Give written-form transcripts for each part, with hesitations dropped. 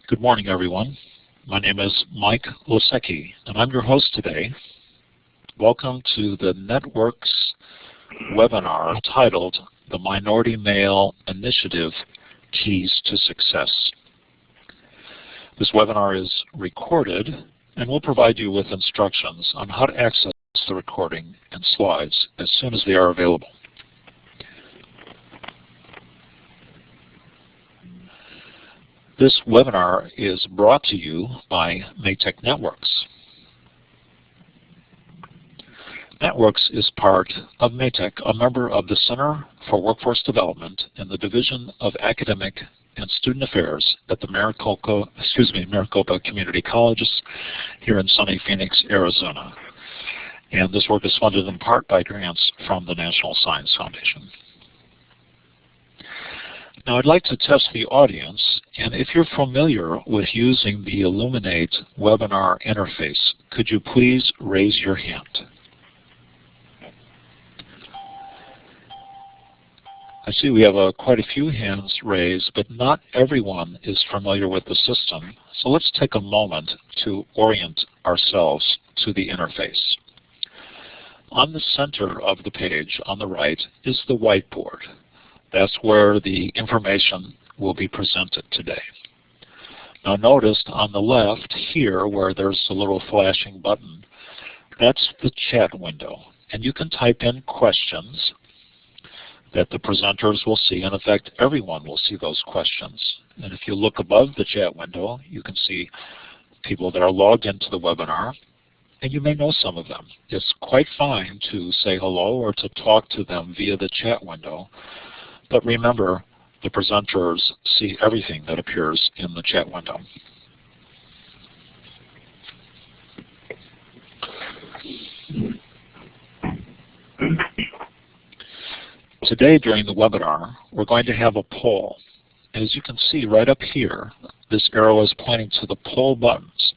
Good morning, everyone. My name is Mike Losecki, and I'm your host today. Welcome to the Networks webinar titled The Minority Male Initiative Keys to Success. This webinar is recorded and will provide you with instructions on how to access the recording and slides as soon as they are available. This webinar is brought to you by Maytech Networks. Networks is part of Maytech, a member of the Center for Workforce Development in the Division of Academic and Student Affairs at the Maricopa Community Colleges here in sunny Phoenix, Arizona. And this work is funded in part by grants from the National Science Foundation. Now I'd like to test the audience, and if you're familiar with using the Elluminate webinar interface, could you please raise your hand? I see we have quite a few hands raised, but not everyone is familiar with the system, so let's take a moment to orient ourselves to the interface. On the center of the page on the right is the whiteboard. That's where the information will be presented today. Now notice on the left here where there's a little flashing button, that's the chat window. And you can type in questions that the presenters will see. And in fact, everyone will see those questions. And if you look above the chat window, you can see people that are logged into the webinar. And you may know some of them. It's quite fine to say hello or to talk to them via the chat window. But remember, the presenters see everything that appears in the chat window. Today during the webinar, we're going to have a poll. As you can see right up here, this arrow is pointing to the poll buttons.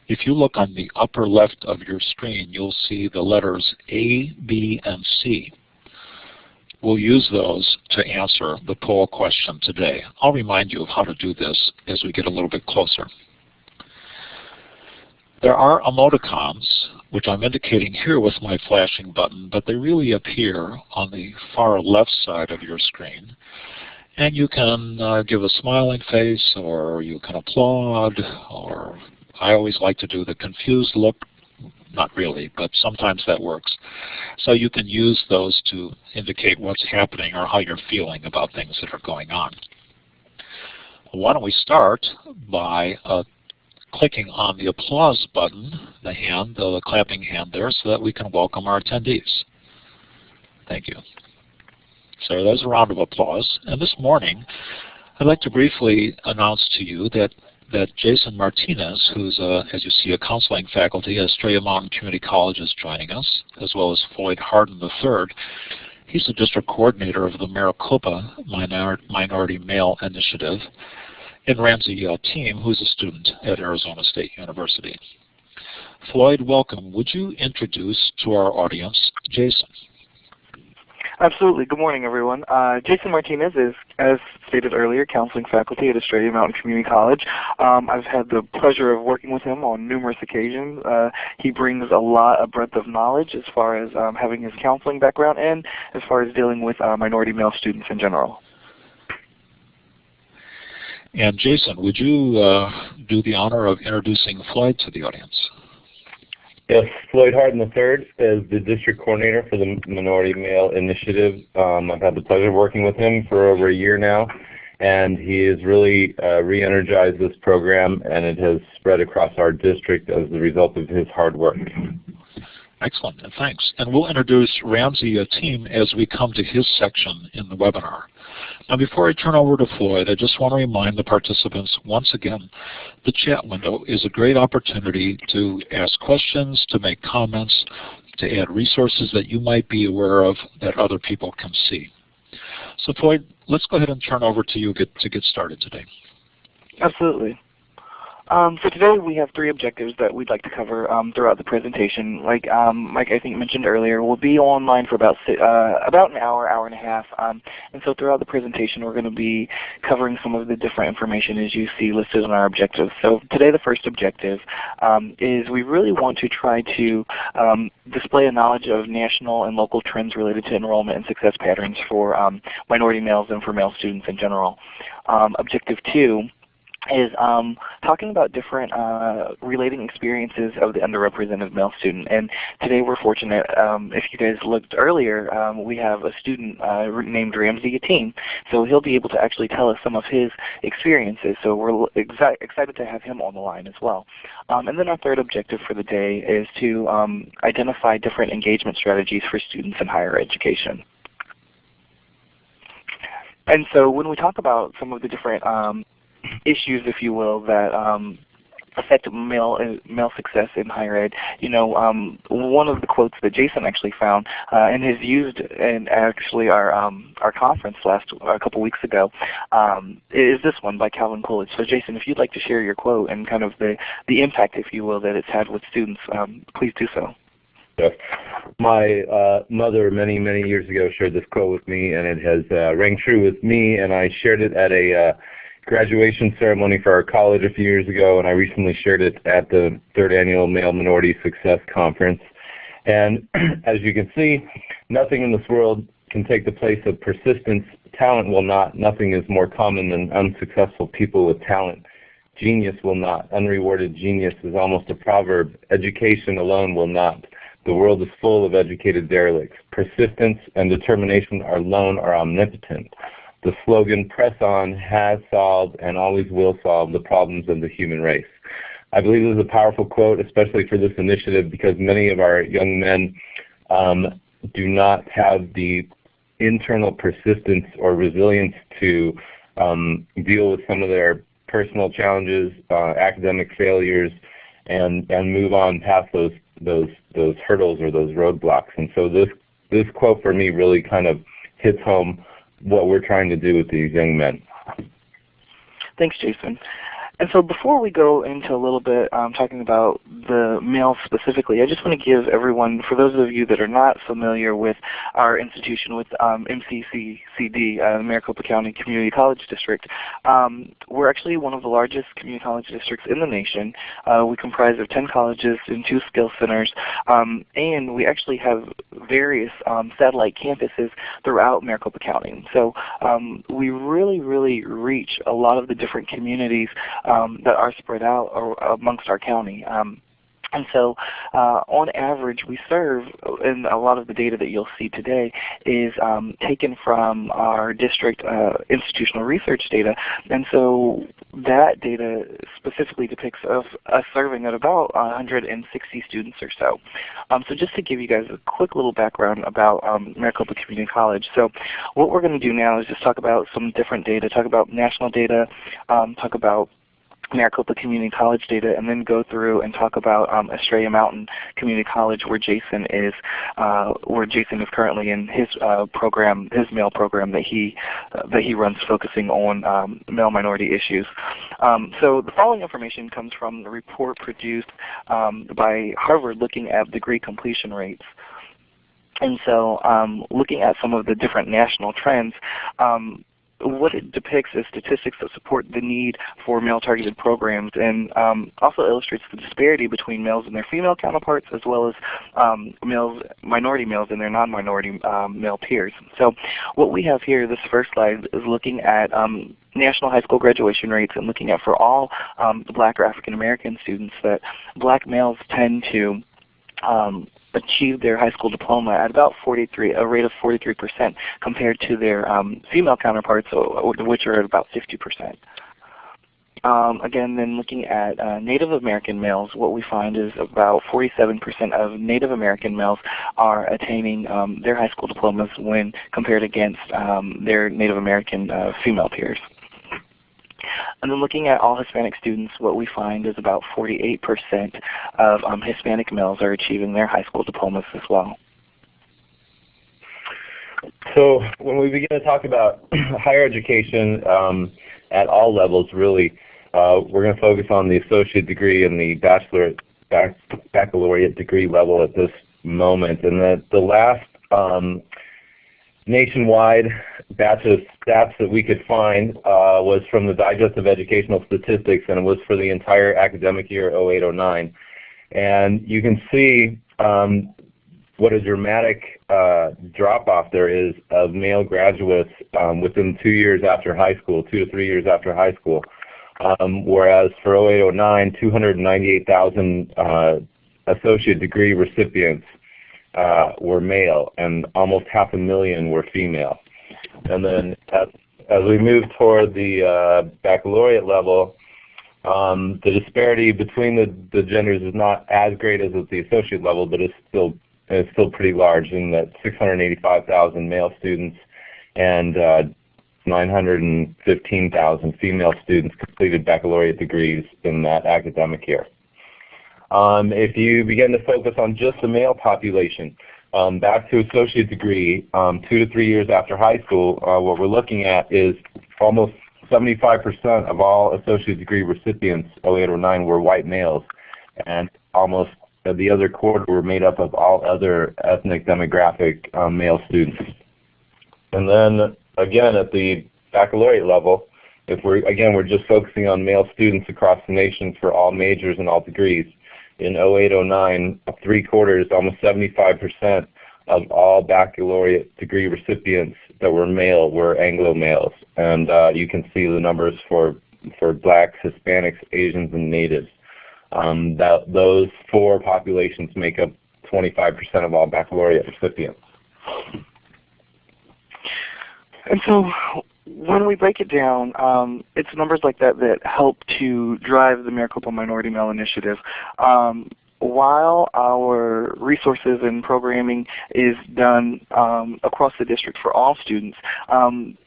If you look on the upper left of your screen, you'll see the letters A, B, and C. We'll use those to answer the poll question today. I'll remind you of how to do this as we get a little bit closer. There are emoticons, which I'm indicating here with my flashing button, but they really appear on the far left side of your screen. And you can give a smiling face, or you can applaud, or I always like to do the confused look. Not really, but sometimes that works. So you can use those to indicate what's happening or how you're feeling about things that are going on. Why don't we start by clicking on the applause button, the hand, the clapping hand there, so that we can welcome our attendees. Thank you. So there's a round of applause. And this morning, I'd like to briefly announce to you that Jason Martinez, who's, as you see, a counseling faculty at Estrella Mountain Community College, is joining us, as well as Floyd Harden III. He's the district coordinator of the Maricopa Minority Male Initiative, and Ramsey Team, who's a student at Arizona State University. Floyd, welcome. Would you introduce to our audience Jason? Absolutely. Good morning, everyone. Jason Martinez is, as stated earlier, counseling faculty at Estrella Mountain Community College. I've had the pleasure of working with him on numerous occasions. He brings a breadth of knowledge as far as having his counseling background and as far as dealing with minority male students in general. And Jason, would you do the honor of introducing Floyd to the audience? Yes, Floyd Harden III is the district coordinator for the Minority Male Initiative. I've had the pleasure of working with him for over a year now, and he has really re-energized this program, and it has spread across our district as the result of his hard work. Excellent, and thanks. And we'll introduce Ramsey Team as we come to his section in the webinar. Now before I turn over to Floyd, I just want to remind the participants once again, the chat window is a great opportunity to ask questions, to make comments, to add resources that you might be aware of that other people can see. So Floyd, let's go ahead and turn over to you to get started today. Absolutely. So today we have three objectives that we'd like to cover throughout the presentation. Like Mike, I think, mentioned earlier, we'll be online for about an hour, hour and a half. And so throughout the presentation, we're going to be covering some of the different information as you see listed in our objectives. So today the first objective is we really want to try to display a knowledge of national and local trends related to enrollment and success patterns for minority males and for male students in general. Objective 2 is talking about different relating experiences of the underrepresented male student. And today we're fortunate, if you guys looked earlier, we have a student named Ramsey Yateen. So he'll be able to actually tell us some of his experiences. So we're excited to have him on the line as well. And then our third objective for the day is to identify different engagement strategies for students in higher education. And so when we talk about some of the different issues, if you will, that affect male success in higher ed, one of the quotes that Jason actually found and has used in actually our conference a couple weeks ago is this one by Calvin Coolidge. So Jason, if you'd like to share your quote and kind of the impact, if you will, that it's had with students, please do so. Yes. My mother many, many years ago shared this quote with me, and it has rang true with me, and I shared it at a graduation ceremony for our college a few years ago, and I recently shared it at the 3rd Annual Male Minority Success Conference. And as you can see, nothing in this world can take the place of persistence. Talent will not. Nothing is more common than unsuccessful people with talent. Genius will not. Unrewarded genius is almost a proverb. Education alone will not. The world is full of educated derelicts. Persistence and determination alone are omnipotent. The slogan, "Press on," has solved and always will solve the problems of the human race. I believe this is a powerful quote, especially for this initiative, because many of our young men do not have the internal persistence or resilience to deal with some of their personal challenges, academic failures, and move on past those hurdles or those roadblocks. And so this quote for me really kind of hits home what we're trying to do with these young men. Thanks, Jason. And so before we go into a little bit talking about the males specifically, I just want to give everyone, for those of you that are not familiar with our institution, with MCCCD, Maricopa County Community College District, we're actually one of the largest community college districts in the nation. We comprise of 10 colleges and 2 skill centers, and we actually have various satellite campuses throughout Maricopa County. So we really, really reach a lot of the different communities that are spread out amongst our county. And so on average, we serve, and a lot of the data that you'll see today is taken from our district institutional research data. And so that data specifically depicts of us serving at about 160 students or so. So just to give you guys a quick little background about Maricopa Community College. So what we're going to do now is just talk about some different data, talk about national data, talk about Maricopa Community College data, and then go through and talk about Estrella Mountain Community College, where Jason is currently in his program, his male program that he runs, focusing on male minority issues. So the following information comes from the report produced by Harvard, looking at degree completion rates. And so looking at some of the different national trends, what it depicts is statistics that support the need for male-targeted programs, and also illustrates the disparity between males and their female counterparts, as well as minority males and their non-minority male peers. So what we have here, this first slide, is looking at national high school graduation rates, and looking at for all Black or African American students that Black males tend to achieve their high school diploma at about a rate of 43%, compared to their female counterparts, which are at about 50%. Again, then looking at Native American males, what we find is about 47% of Native American males are attaining their high school diplomas when compared against their Native American female peers. And then looking at all Hispanic students, what we find is about 48% of Hispanic males are achieving their high school diplomas as well. So when we begin to talk about higher education at all levels, really, We're going to focus on the associate degree and the baccalaureate degree level at this moment. And the last nationwide batch of stats that we could find was from the Digest of Educational Statistics, and it was for the entire academic year 08-09. And you can see what a dramatic drop-off there is of male graduates within 2 years after high school, 2 to 3 years after high school. Whereas for 08-09, 298,000 associate degree recipients were male, and almost 500,000 were female. And then as we move toward the baccalaureate level, the disparity between the genders is not as great as at the associate level, but it's still pretty large in that 685,000 male students and 915,000 female students completed baccalaureate degrees in that academic year. If you begin to focus on just the male population, back to associate degree, 2 to 3 years after high school, what we're looking at is almost 75% of all associate degree recipients, 08-09, were white males, and almost the other quarter were made up of all other ethnic demographic male students. And then again at the baccalaureate level, if we're just focusing on male students across the nation for all majors and all degrees, in 08-09, 3/4, almost 75% of all baccalaureate degree recipients that were male were Anglo males, and you can see the numbers for blacks, Hispanics, Asians, and natives. Those four populations make up 25% of all baccalaureate recipients. And so when we break it down, it's numbers like that that help to drive the Maricopa Minority Male Initiative. While our resources and programming is done across the district for all students,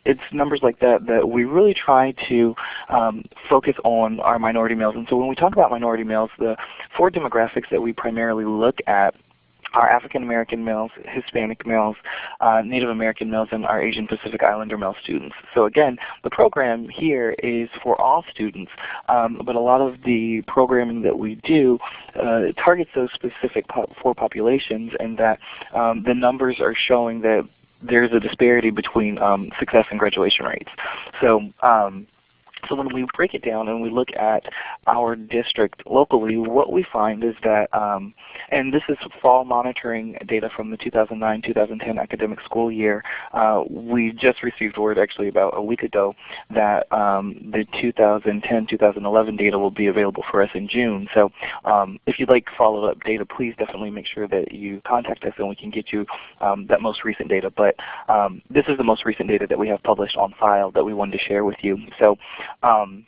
it's numbers like that that we really try to focus on our minority males. And so when we talk about minority males, the four demographics that we primarily look at are African American males, Hispanic males, Native American males, and our Asian Pacific Islander male students. So again, the program here is for all students, but a lot of the programming that we do targets those specific four populations, and that the numbers are showing that there's a disparity between success and graduation rates. So when we break it down and we look at our district locally, what we find is that, and this is fall monitoring data from the 2009-2010 academic school year. We just received word actually about a week ago that the 2010-2011 data will be available for us in June. So if you'd like followed up data, please definitely make sure that you contact us and we can get you that most recent data. But this is the most recent data that we have published on file that we wanted to share with you. So in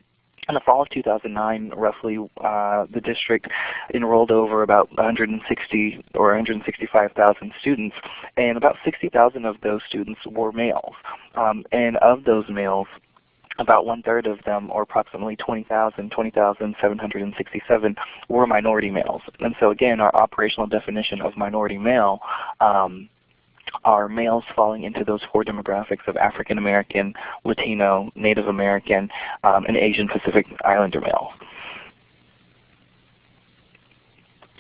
the fall of 2009, roughly, the district enrolled over about 160 or 165,000 students, and about 60,000 of those students were males. And of those males, about 1/3 of them, or approximately 20,767, were minority males. And so again, our operational definition of minority male are males falling into those four demographics of African American, Latino, Native American, and Asian Pacific Islander males.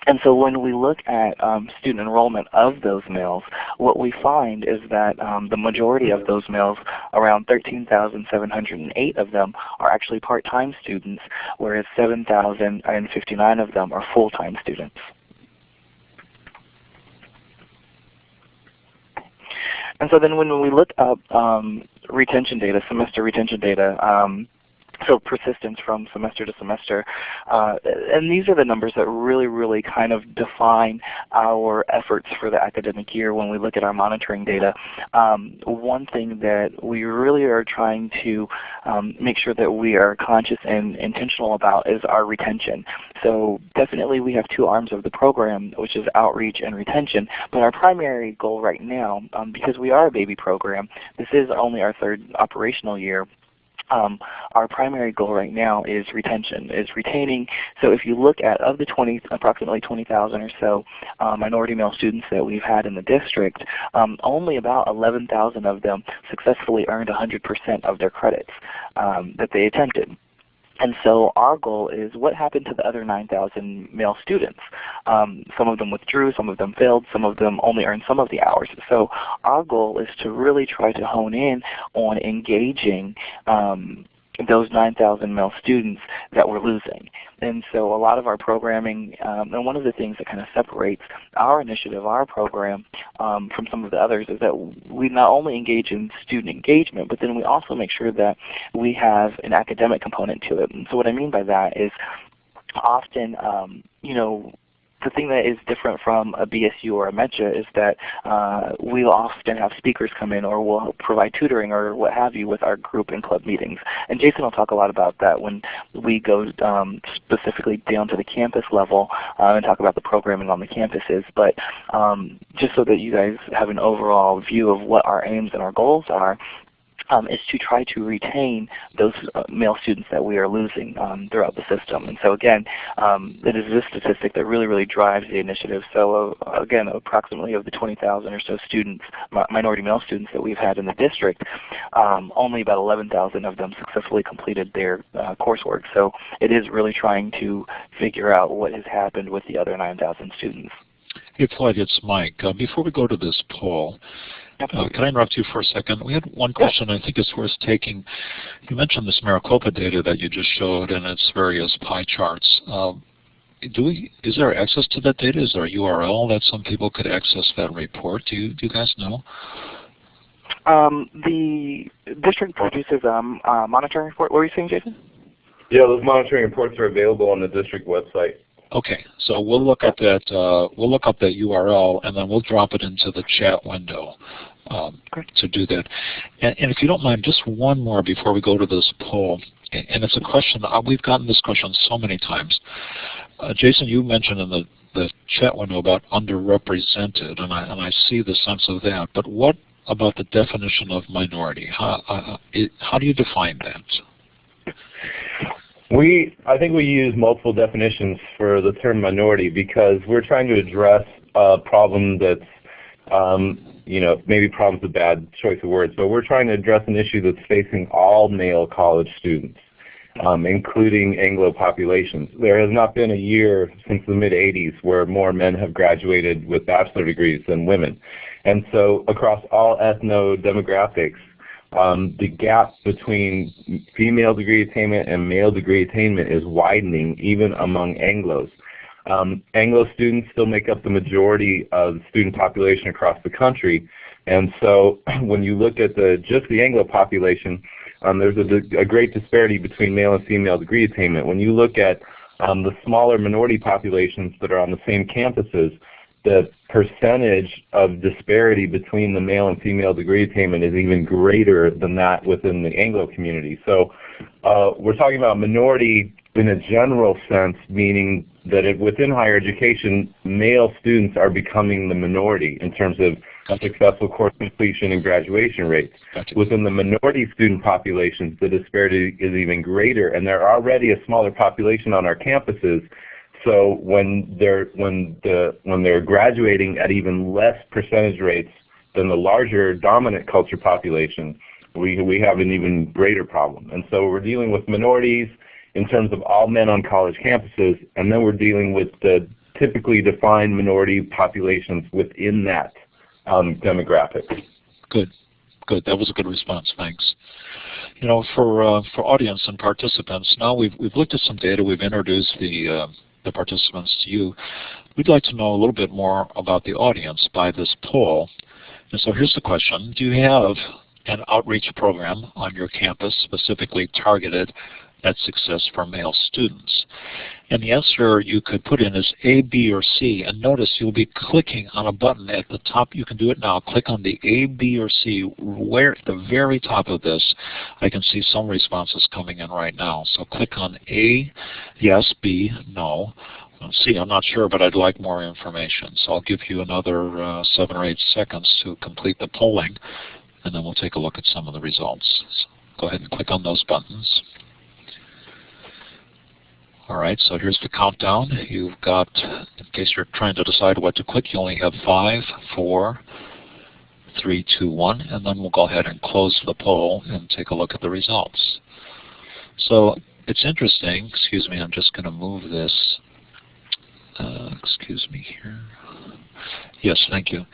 And so when we look at student enrollment of those males, what we find is that the majority of those males, around 13,708 of them, are actually part-time students, whereas 7,059 of them are full-time students. And so then when we look up retention data, semester retention data, so persistence from semester to semester, and these are the numbers that really kind of define our efforts for the academic year when we look at our monitoring data. One thing that we really are trying to make sure that we are conscious and intentional about is our retention. So definitely we have two arms of the program, which is outreach and retention, but our primary goal right now, because we are a baby program, this is only our third operational year, our primary goal right now is retention, is retaining. So if you look at, of the approximately 20,000 or so minority male students that we've had in the district, only about 11,000 of them successfully earned 100% of their credits that they attempted. And so our goal is what happened to the other 9,000 male students. Some of them withdrew, some of them failed, some of them only earned some of the hours. So our goal is to really try to hone in on engaging those 9,000 male students that we're losing. And so a lot of our programming, and one of the things that kind of separates our initiative, our program, from some of the others is that we not only engage in student engagement, but then we also make sure that we have an academic component to it. And so what I mean by that is often, the thing that is different from a BSU or a MECHA is that we'll often have speakers come in, or we'll provide tutoring or what have you with our group and club meetings. And Jason will talk a lot about that when we go specifically down to the campus level and talk about the programming on the campuses. But just so that you guys have an overall view of what our aims and our goals are, is to try to retain those male students that we are losing throughout the system. And so again, it is this statistic that really, really drives the initiative. So again, approximately of the 20,000 or so students, minority male students that we've had in the district, only about 11,000 of them successfully completed their coursework. So it is really trying to figure out what has happened with the other 9,000 students. Hey Floyd, it's Mike. Before we go to this poll, can I interrupt you for a second? We had one question I think is worth taking. You mentioned this Maricopa data that you just showed and its various pie charts. Is there access to that data? Is there a URL that some people could access that report? Do you guys know? The district produces a monitoring report. What were you saying, Jason? Yeah, those monitoring reports are available on the district website. Okay, so we'll look at that. We'll look up that URL, and then we'll drop it into the chat window to do that. And if you don't mind, just one more before we go to this poll. And it's a question. We've gotten this question so many times. Jason, you mentioned in the chat window about underrepresented, and I see the sense of that. But what about the definition of minority? How do you define that? I think we use multiple definitions for the term minority because we're trying to address a problem that's, maybe problem's a bad choice of words, but we're trying to address an issue that's facing all male college students, including Anglo populations. There has not been a year since the mid-'80s where more men have graduated with bachelor degrees than women. And so across all ethno-demographics, the gap between female degree attainment and male degree attainment is widening even among Anglos. Anglo students still make up the majority of the student population across the country, and so when you look at just the Anglo population, there's a great disparity between male and female degree attainment. When you look at the smaller minority populations that are on the same campuses, the percentage of disparity between the male and female degree attainment is even greater than that within the Anglo community. So we're talking about minority in a general sense, meaning that within higher education, male students are becoming the minority in terms of successful course completion and graduation rates. Gotcha. Within the minority student populations, the disparity is even greater, and they're already a smaller population on our campuses. So when they're graduating at even less percentage rates than the larger dominant culture population, we have an even greater problem. And so we're dealing with minorities in terms of all men on college campuses, and then we're dealing with the typically defined minority populations within that demographic. Good. That was a good response. Thanks. For audience and participants, now we've looked at some data. We've introduced the participants to you. We'd like to know a little bit more about the audience by this poll. And so here's the question. Do you have an outreach program on your campus specifically targeted at success for male students? And the answer you could put in is A, B, or C. And notice you'll be clicking on a button at the top. You can do it now. Click on the A, B, or C. Where at the very top of this, I can see some responses coming in right now. So click on A, yes, B, no. C, I'm not sure, but I'd like more information. So I'll give you another 7 or 8 seconds to complete the polling, and then we'll take a look at some of the results. So go ahead and click on those buttons. All right, so here's the countdown. You've got, in case you're trying to decide what to click, you only have 5, 4, 3, 2, 1, and then we'll go ahead and close the poll and take a look at the results. So it's interesting. Excuse me, I'm just going to move this. Excuse me here. Yes, thank you.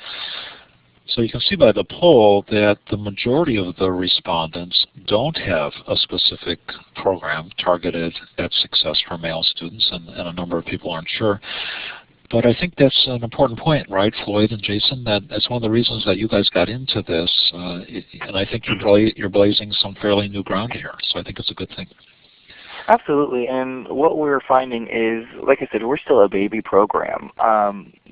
So you can see by the poll that the majority of the respondents don't have a specific program targeted at success for male students, and a number of people aren't sure. But I think that's an important point, right, Floyd and Jason? That's one of the reasons that you guys got into this, and I think you're blazing some fairly new ground here. So I think it's a good thing. Absolutely, and what we're finding is, like I said, we're still a baby program.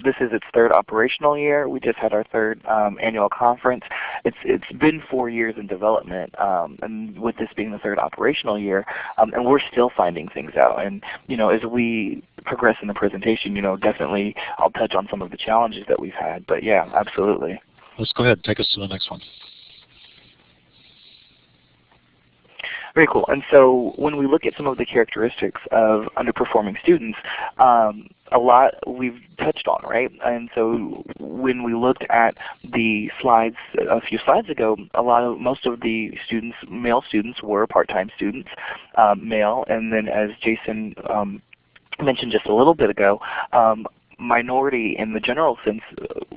This is its third operational year. We just had our third annual conference. It's been 4 years in development, and with this being the third operational year, and we're still finding things out. And as we progress in the presentation, definitely I'll touch on some of the challenges that we've had. But yeah, absolutely. Let's go ahead and take us to the next one. Very cool. And so when we look at some of the characteristics of underperforming students, a lot we've touched on, right? And so when we looked at the slides a few slides ago, most of the students, male students, were part-time students, male, and then as Jason mentioned just a little bit ago, minority in the general sense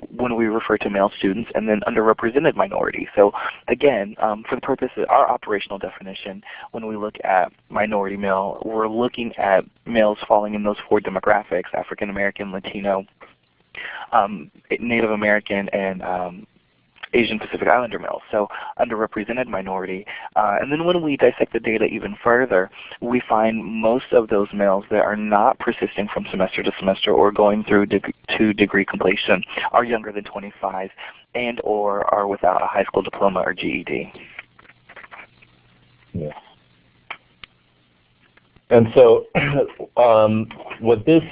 when we refer to male students, and then underrepresented minority. So again, for the purpose of our operational definition, when we look at minority male, we're looking at males falling in those 4 demographics: African American, Latino, Native American, and Asian Pacific Islander males, so underrepresented minority. And then when we dissect the data even further, we find most of those males that are not persisting from semester to semester or going through to degree completion are younger than 25 and or are without a high school diploma or GED. Yeah. And so some of this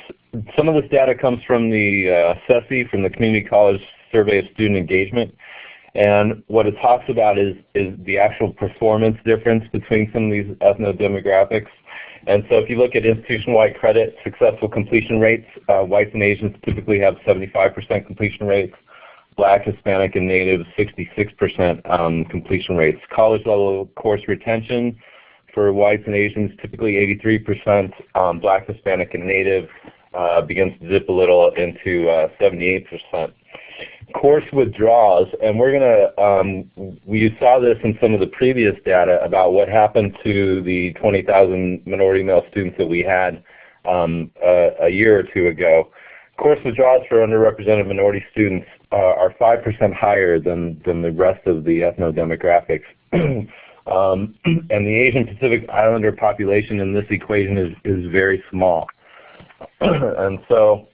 data comes from the CESE, from the Community College Survey of Student Engagement. And what it talks about is the actual performance difference between some of these ethno-demographics. And so if you look at institution-wide credit successful completion rates, whites and Asians typically have 75% completion rates. Black, Hispanic, and Native 66% completion rates. College level course retention for whites and Asians typically 83%. Black, Hispanic, and Native begins to dip a little into 78%. Course withdrawals, and we're going to, we saw this in some of the previous data about what happened to the 20,000 minority male students that we had a year or two ago. Course withdrawals for underrepresented minority students are 5% higher than the rest of the ethno-demographics. And the Asian Pacific Islander population in this equation is very small. And so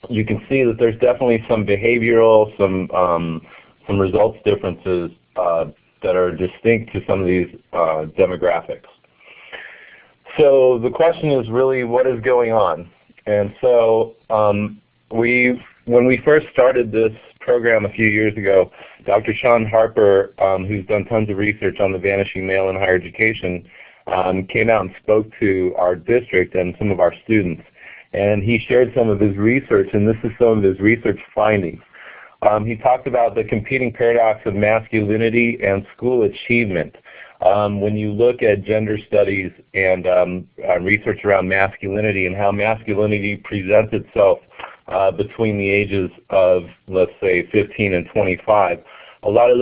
you can see that there's definitely some behavioral, some results differences that are distinct to some of these demographics. So the question is really, what is going on? And so when we first started this program a few years ago, Dr. Sean Harper, who's done tons of research on the vanishing male in higher education, came out and spoke to our district and some of our students. And he shared some of his research, and this is some of his research findings. He talked about the competing paradox of masculinity and school achievement. When you look at gender studies and research around masculinity and how masculinity presents itself between the ages of, let's say, 15 and 25, a lot of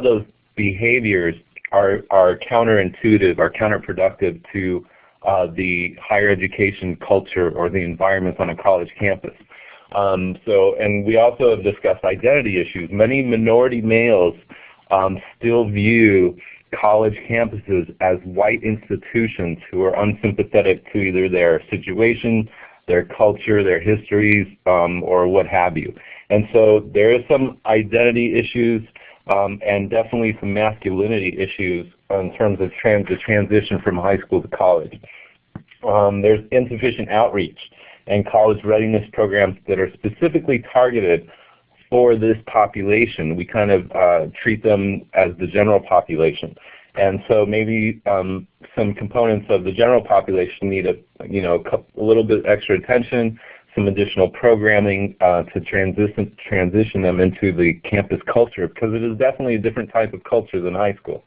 those behaviors are counterintuitive, are counterproductive to the higher education culture or the environment on a college campus. And we also have discussed identity issues. Many minority males still view college campuses as white institutions who are unsympathetic to either their situation, their culture, their histories, or what have you. And so there is some identity issues and definitely some masculinity issues in terms of the transition from high school to college. There's insufficient outreach and college readiness programs that are specifically targeted for this population. We kind of treat them as the general population. And so maybe some components of the general population need a little bit extra attention, some additional programming to transition them into the campus culture, because it is definitely a different type of culture than high school.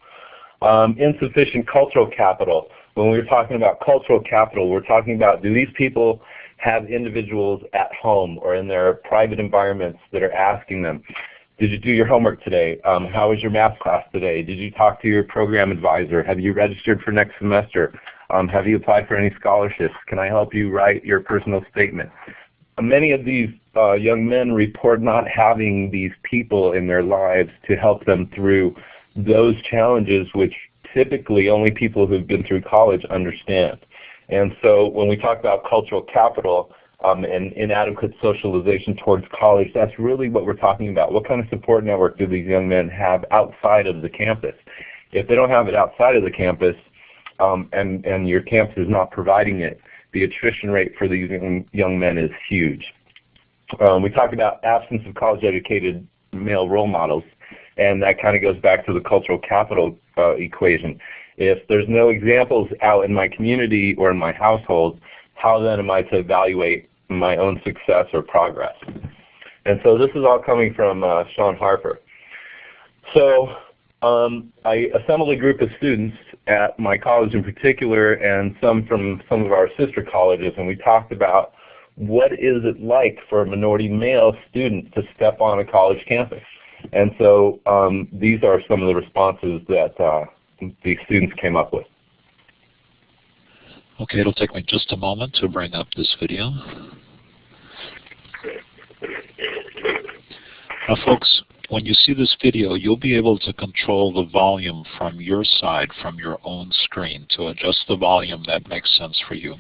Insufficient cultural capital. when we're talking about cultural capital, we're talking about, do these people have individuals at home or in their private environments that are asking them, did you do your homework today? How was your math class today? Did you talk to your program advisor? Have you registered for next semester? Have you applied for any scholarships? Can I help you write your personal statement? Many of these young men report not having these people in their lives to help them through those challenges, which typically only people who've been through college understand. And so when we talk about cultural capital and inadequate socialization towards college, that's really what we're talking about. What kind of support network do these young men have outside of the campus? If they don't have it outside of the campus and your campus is not providing it, the attrition rate for these young men is huge. We talked about absence of college-educated male role models, and that kind of goes back to the cultural capital equation. If there's no examples out in my community or in my household, how then am I to evaluate my own success or progress? And so this is all coming from Sean Harper. So I assembled a group of students at my college in particular and some from some of our sister colleges, and we talked about what is it like for a minority male student to step on a college campus. And so these are some of the responses that the students came up with. Okay, it'll take me just a moment to bring up this video. Now folks, when you see this video, you'll be able to control the volume from your side, from your own screen, to adjust the volume that makes sense for you.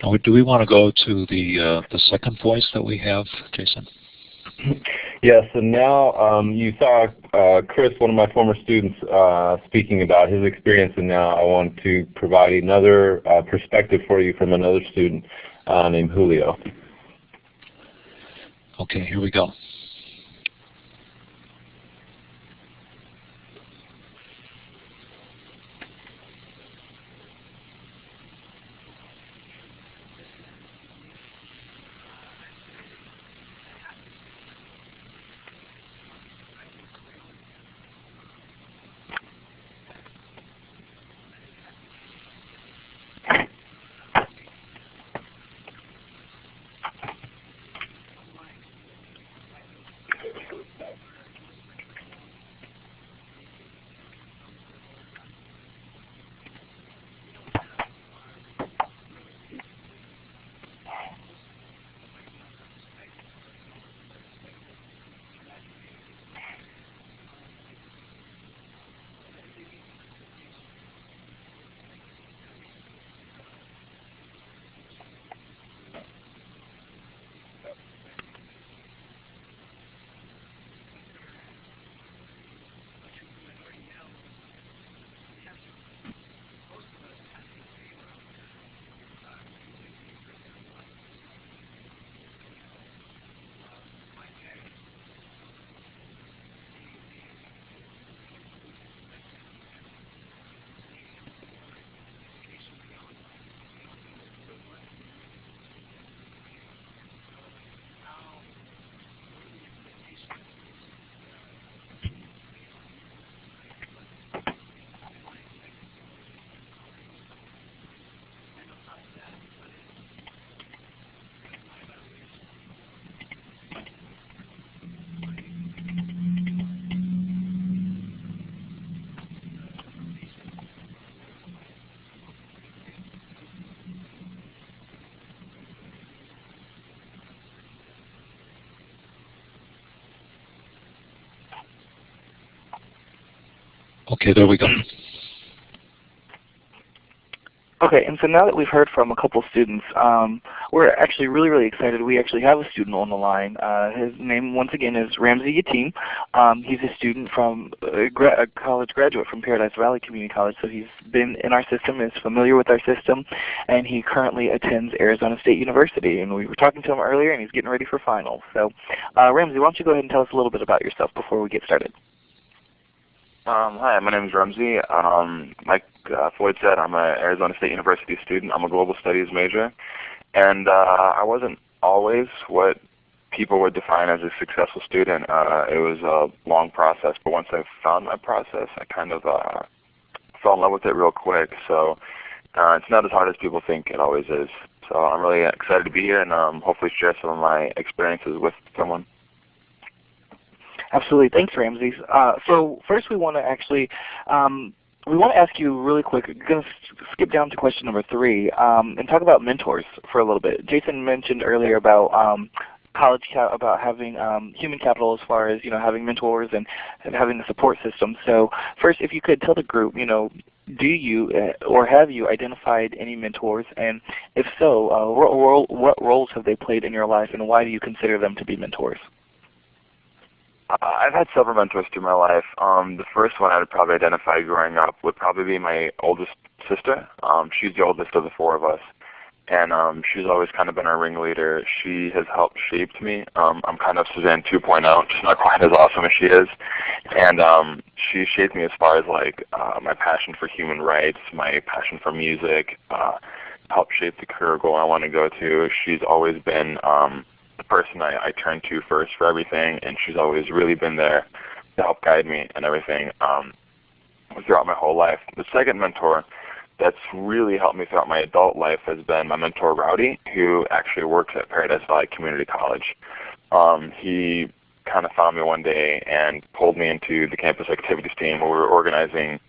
Now, do we want to go to the second voice that we have, Jason? Yes, and now you saw Chris, one of my former students, speaking about his experience, and now I want to provide another perspective for you from another student named Julio. Okay, here we go. Okay, there we go. Okay, and so now that we've heard from a couple students, we're actually really excited. We actually have a student on the line. His name, once again, is Ramsey Yatim. He's a student from a college graduate from Paradise Valley Community College, so he's been in our system, is familiar with our system, and he currently attends Arizona State University. And we were talking to him earlier, and he's getting ready for finals. So, Ramsey, why don't you go ahead and tell us a little bit about yourself before we get started? Hi, my name is Ramsey. Like Floyd said, I'm an Arizona State University student. I'm a global studies major. And I wasn't always what people would define as a successful student. It was a long process, but once I found my process, I kind of fell in love with it real quick. So it's not as hard as people think it always is. So I'm really excited to be here and hopefully share some of my experiences with someone. Absolutely. Thanks, Ramsey. So first we want to actually ask you really quick, we're going to skip down to question number 3 and talk about mentors for a little bit. Jason mentioned earlier about about having human capital as far as having mentors and having a support system. So first, if you could tell the group, do you or have you identified any mentors, and if so, what roles have they played in your life, and why do you consider them to be mentors? I've had several mentors through my life. The first one I would probably identify growing up would probably be my oldest sister. She's the oldest of the 4 of us, and she's always kind of been our ringleader. She has helped shape me. I'm kind of Suzanne 2.0, just not quite as awesome as she is. And she shaped me as far as like my passion for human rights, my passion for music, helped shape the career goal I want to go to. She's always been the person I turn to first for everything, and she's always really been there to help guide me and everything throughout my whole life. The second mentor that's really helped me throughout my adult life has been my mentor Rowdy, who actually works at Paradise Valley Community College. He kind of found me one day and pulled me into the campus activities team where we were organizing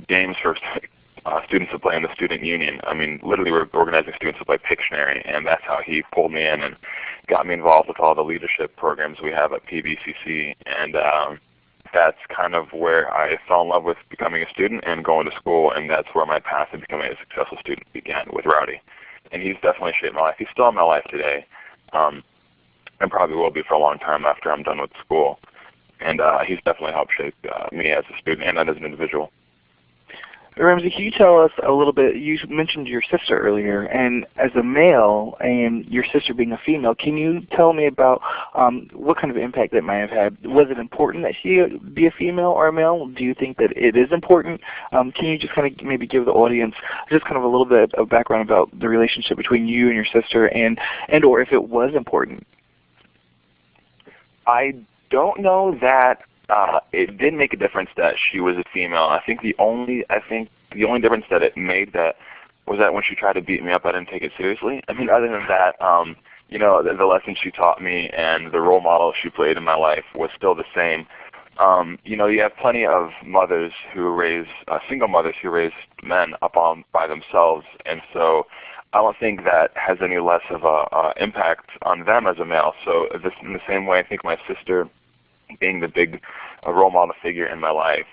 games for students to play in the student union. I mean, literally we're organizing students to play Pictionary, and that's how he pulled me in and got me involved with all the leadership programs we have at PVCC. And that's kind of where I fell in love with becoming a student and going to school, and that's where my path to becoming a successful student began, with Rowdy. And he's definitely shaped my life. He's still in my life today, and probably will be for a long time after I'm done with school. And he's definitely helped shape me as a student and as an individual. Ramsey, can you tell us a little bit, you mentioned your sister earlier, and as a male and your sister being a female, can you tell me about what kind of impact that might have had? Was it important that she be a female or a male? Do you think that it is important? Can you just kind of maybe give the audience just kind of a little bit of background about the relationship between you and your sister, and or if it was important? I don't know that it did make a difference that she was a female. I think the only difference that it made that was that when she tried to beat me up, I didn't take it seriously. I mean, other than that, the lessons she taught me and the role model she played in my life was still the same. You have plenty of mothers who raise single mothers who raise men up by themselves, and so I don't think that has any less of a impact on them as a male. So in the same way, I think my sister, being the big role model figure in my life,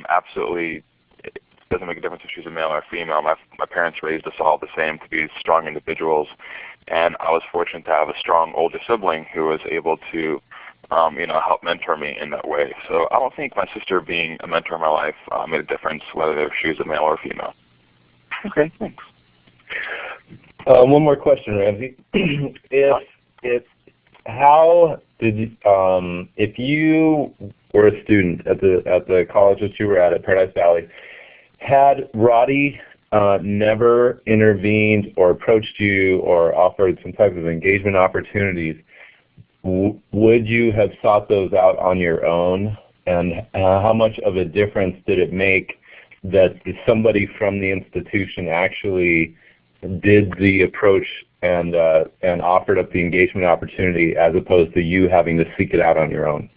absolutely it doesn't make a difference if she's a male or a female. My parents raised us all the same to be strong individuals, and I was fortunate to have a strong older sibling who was able to help mentor me in that way. So I don't think my sister being a mentor in my life made a difference whether she was a male or a female. Okay, thanks. One more question, Ramsey. If you were a student at the college that you were at Paradise Valley, had Rowdy never intervened or approached you or offered some type of engagement opportunities, would you have sought those out on your own? And how much of a difference did it make that somebody from the institution actually did the approach and offered up the engagement opportunity as opposed to you having to seek it out on your own?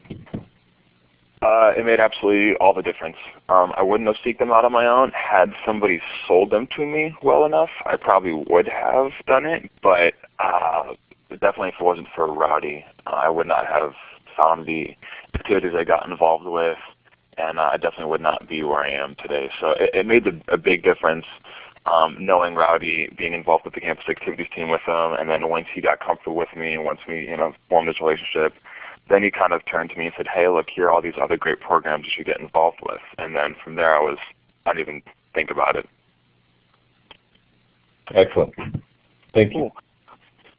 It made absolutely all the difference. I wouldn't have seeked them out on my own. Had somebody sold them to me well enough, I probably would have done it, but definitely if it wasn't for Rowdy, I would not have found the activities I got involved with and I definitely would not be where I am today. So it made a big difference knowing Rowdy, being involved with the campus activities team with him, and then once he got comfortable with me and once we formed this relationship, then he kind of turned to me and said, hey, look, here are all these other great programs you should get involved with. And then from there I didn't even think about it. Excellent. Thank you. Cool.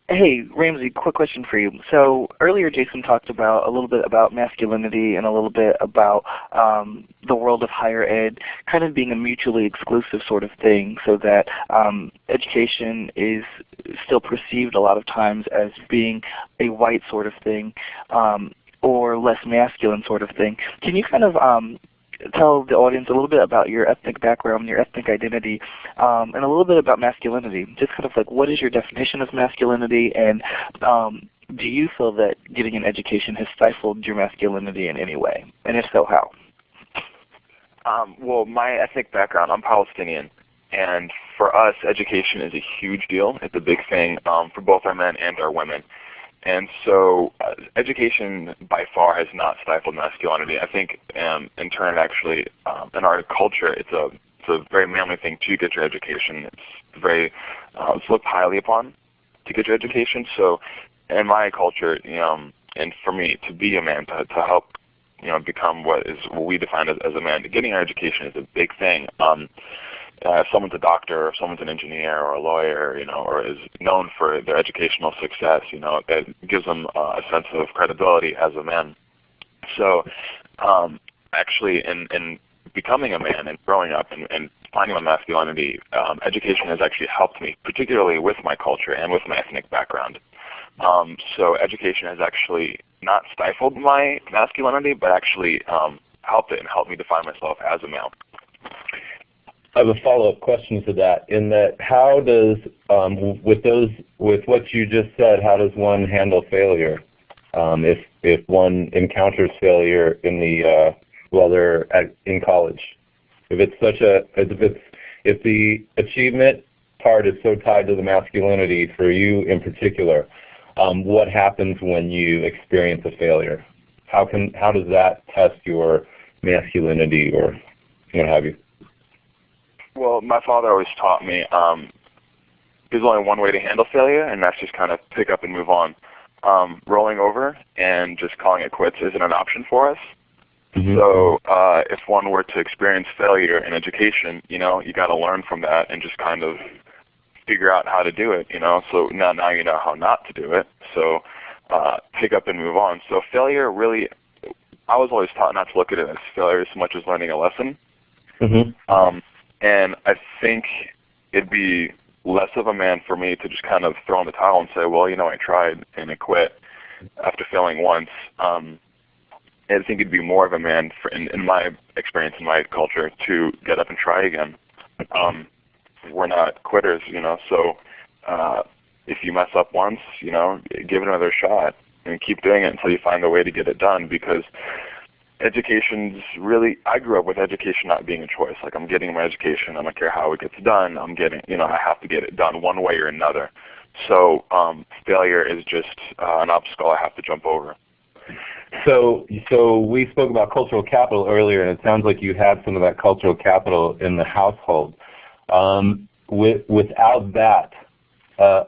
Hey, Ramsey, quick question for you. So earlier Jason talked about a little bit about masculinity and a little bit about the world of higher ed kind of being a mutually exclusive sort of thing, so that education is still perceived a lot of times as being a white sort of thing or less masculine sort of thing. Can you kind of tell the audience a little bit about your ethnic background, your ethnic identity, and a little bit about masculinity? Just kind of like, what is your definition of masculinity, and do you feel that getting an education has stifled your masculinity in any way? And if so, how? Well, my ethnic background, I'm Palestinian, and for us, education is a huge deal. It's a big thing for both our men and our women. And so education by far has not stifled masculinity. I think in turn, actually, in our culture, it's a very manly thing to get your education. It's looked highly upon to get your education. So in my culture, and for me to be a man, to help become what we define as a man, getting our education is a big thing. If someone's a doctor, or someone's an engineer, or a lawyer, or is known for their educational success, it gives them a sense of credibility as a man. So, actually, in becoming a man and growing up and finding my masculinity, education has actually helped me, particularly with my culture and with my ethnic background. So, education has actually not stifled my masculinity, but actually helped it and helped me define myself as a male. I have a follow-up question to that. In that, how does with what you just said, how does one handle failure if one encounters failure in the while they're in college? If the achievement part is so tied to the masculinity for you in particular, what happens when you experience a failure? How does that test your masculinity or what have you? Well, my father always taught me there's only one way to handle failure, and that's just kind of pick up and move on. Rolling over and just calling it quits isn't an option for us. Mm-hmm. So if one were to experience failure in education, you got to learn from that and just kind of figure out how to do it, So now you know how not to do it. So pick up and move on. So failure really, I was always taught not to look at it as failure as much as learning a lesson. Mm-hmm. And I think it'd be less of a man for me to just kind of throw in the towel and say, well, I tried and I quit after failing once. I think it'd be more of a man, in my experience, in my culture, to get up and try again. We're not quitters, so if you mess up once, give it another shot and keep doing it until you find a way to get it done, because education's really, I grew up with education not being a choice. Like, I'm getting my education, I don't care how it gets done, I have to get it done one way or another. So failure is just an obstacle I have to jump over. So we spoke about cultural capital earlier, and it sounds like you had some of that cultural capital in the household. Without that,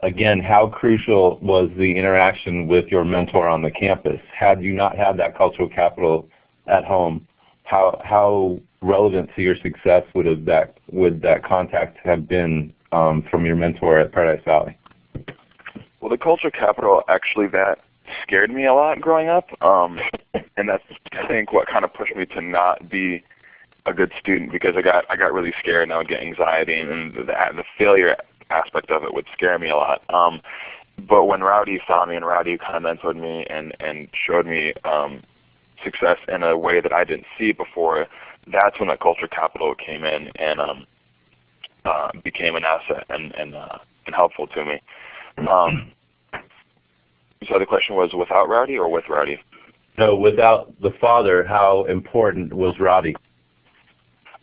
again, how crucial was the interaction with your mentor on the campus? Had you not had that cultural capital at home, how relevant to your success would that contact have been from your mentor at Paradise Valley? Well, the cultural capital, actually, that scared me a lot growing up, and that's, I think, what kind of pushed me to not be a good student, because I got really scared and I would get anxiety, and the failure aspect of it would scare me a lot. But when Rowdy saw me and Rowdy kind of mentored me and showed me success in a way that I didn't see before, that's when that culture capital came in and became an asset and helpful to me. So the question was without Rowdy or with Rowdy? No, without the father, how important was Rowdy?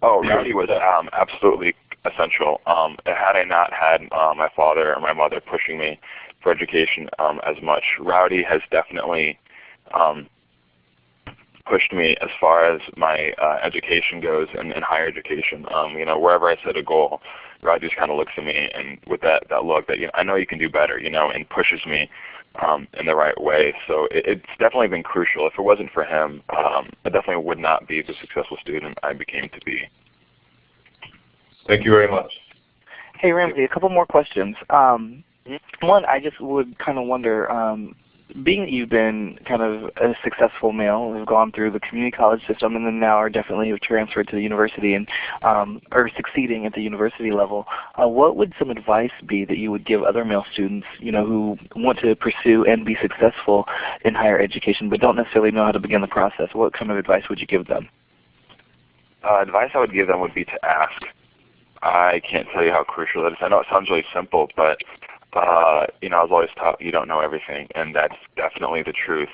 Oh, Rowdy was absolutely essential. Had I not had my father or my mother pushing me for education as much, Rowdy has definitely pushed me as far as my education goes in higher education. You know, wherever I set a goal, God just kind of looks at me and with that look that, you know, I know you can do better, you know, and pushes me in the right way. So it's definitely been crucial. If it wasn't for him, I definitely would not be the successful student I became to be. Thank you very much. Hey Ramsey, a couple more questions. One, I just would kind of wonder, being that you've been kind of a successful male, have gone through the community college system, and then now are definitely transferred to the university and or succeeding at the university level, what would some advice be that you would give other male students, you know, who want to pursue and be successful in higher education, but don't necessarily know how to begin the process? What kind of advice would you give them? Advice I would give them would be to ask. I can't tell you how crucial that is. I know it sounds really simple, but you know, I was always taught you don't know everything, and that's definitely the truth.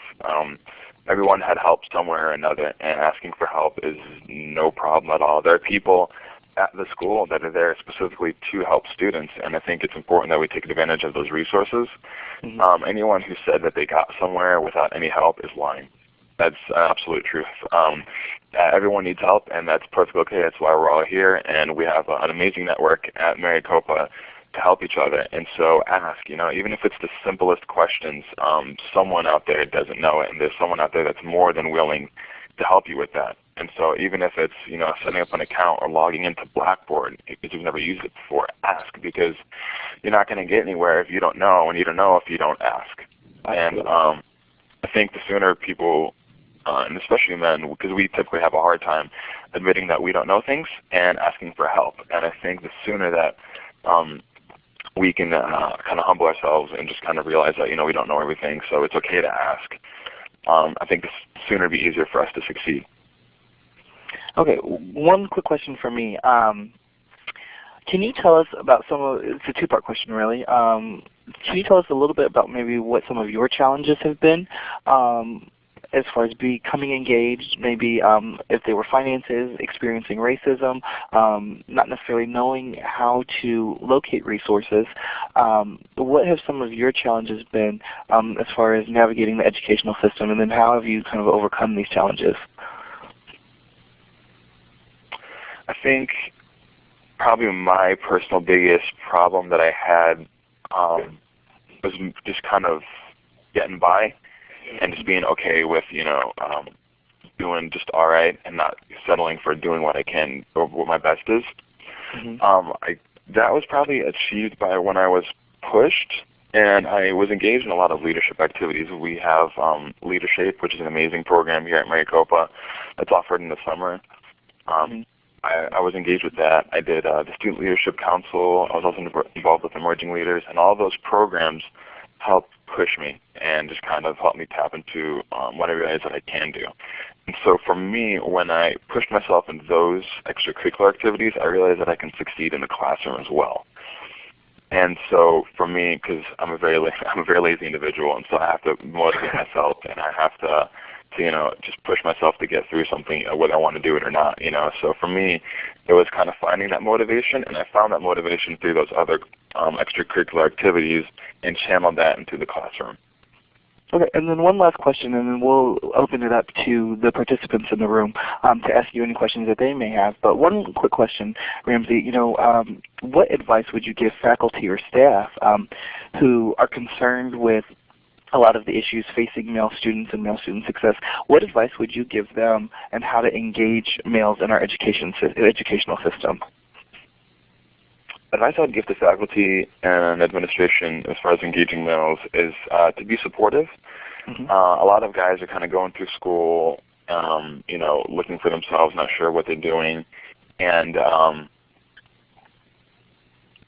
Everyone had help somewhere or another, and asking for help is no problem at all. There are people at the school that are there specifically to help students, and I think it's important that we take advantage of those resources. Anyone who said that they got somewhere without any help is lying. That's absolute truth. Everyone needs help, and that's perfectly okay. That's why we're all here, and we have an amazing network at Maricopa to help each other. And so ask, you know, even if it's the simplest questions, someone out there doesn't know it, and there's someone out there that's more than willing to help you with that. And so even if it's, you know, setting up an account or logging into Blackboard because you've never used it before, ask, because you're not going to get anywhere if you don't know, and you don't know if you don't ask. And I think the sooner people, and especially men, because we typically have a hard time admitting that we don't know things and asking for help. And I think the sooner that we can kind of humble ourselves and just kind of realize that, you know, we don't know everything, so it's okay to ask. I think the sooner it'll be easier for us to succeed. Okay, one quick question for me. Can you tell us about it's a two-part question really. Can you tell us a little bit about maybe what some of your challenges have been as far as becoming engaged, maybe if they were finances, experiencing racism, not necessarily knowing how to locate resources. What have some of your challenges been as far as navigating the educational system, and then how have you kind of overcome these challenges? I think probably my personal biggest problem that I had was just kind of getting by and just being okay with, you know, doing just all right and not settling for doing what I can or what my best is. That was probably achieved by when I was pushed, and I was engaged in a lot of leadership activities. We have Leadership, which is an amazing program here at Maricopa that's offered in the summer. I was engaged with that. I did the Student Leadership Council. I was also involved with Emerging Leaders, and all those programs helped push me and just kind of helped me tap into what I realized that I can do. And so for me, when I pushed myself in those extracurricular activities, I realized that I can succeed in the classroom as well. And so for me, because I'm a very lazy individual, and so I have to motivate myself, and I have to you know, just push myself to get through something, whether I want to do it or not, you know. So for me, it was kind of finding that motivation, and I found that motivation through those other extracurricular activities and channeled that into the classroom. Okay, and then one last question, and then we'll open it up to the participants in the room to ask you any questions that they may have. But one quick question, Ramsey, you know, what advice would you give faculty or staff who are concerned with a lot of the issues facing male students and male student success? What advice would you give them and how to engage males in our educational system? Advice I would give to faculty and administration as far as engaging males is to be supportive. A lot of guys are kind of going through school, you know, looking for themselves, not sure what they're doing, and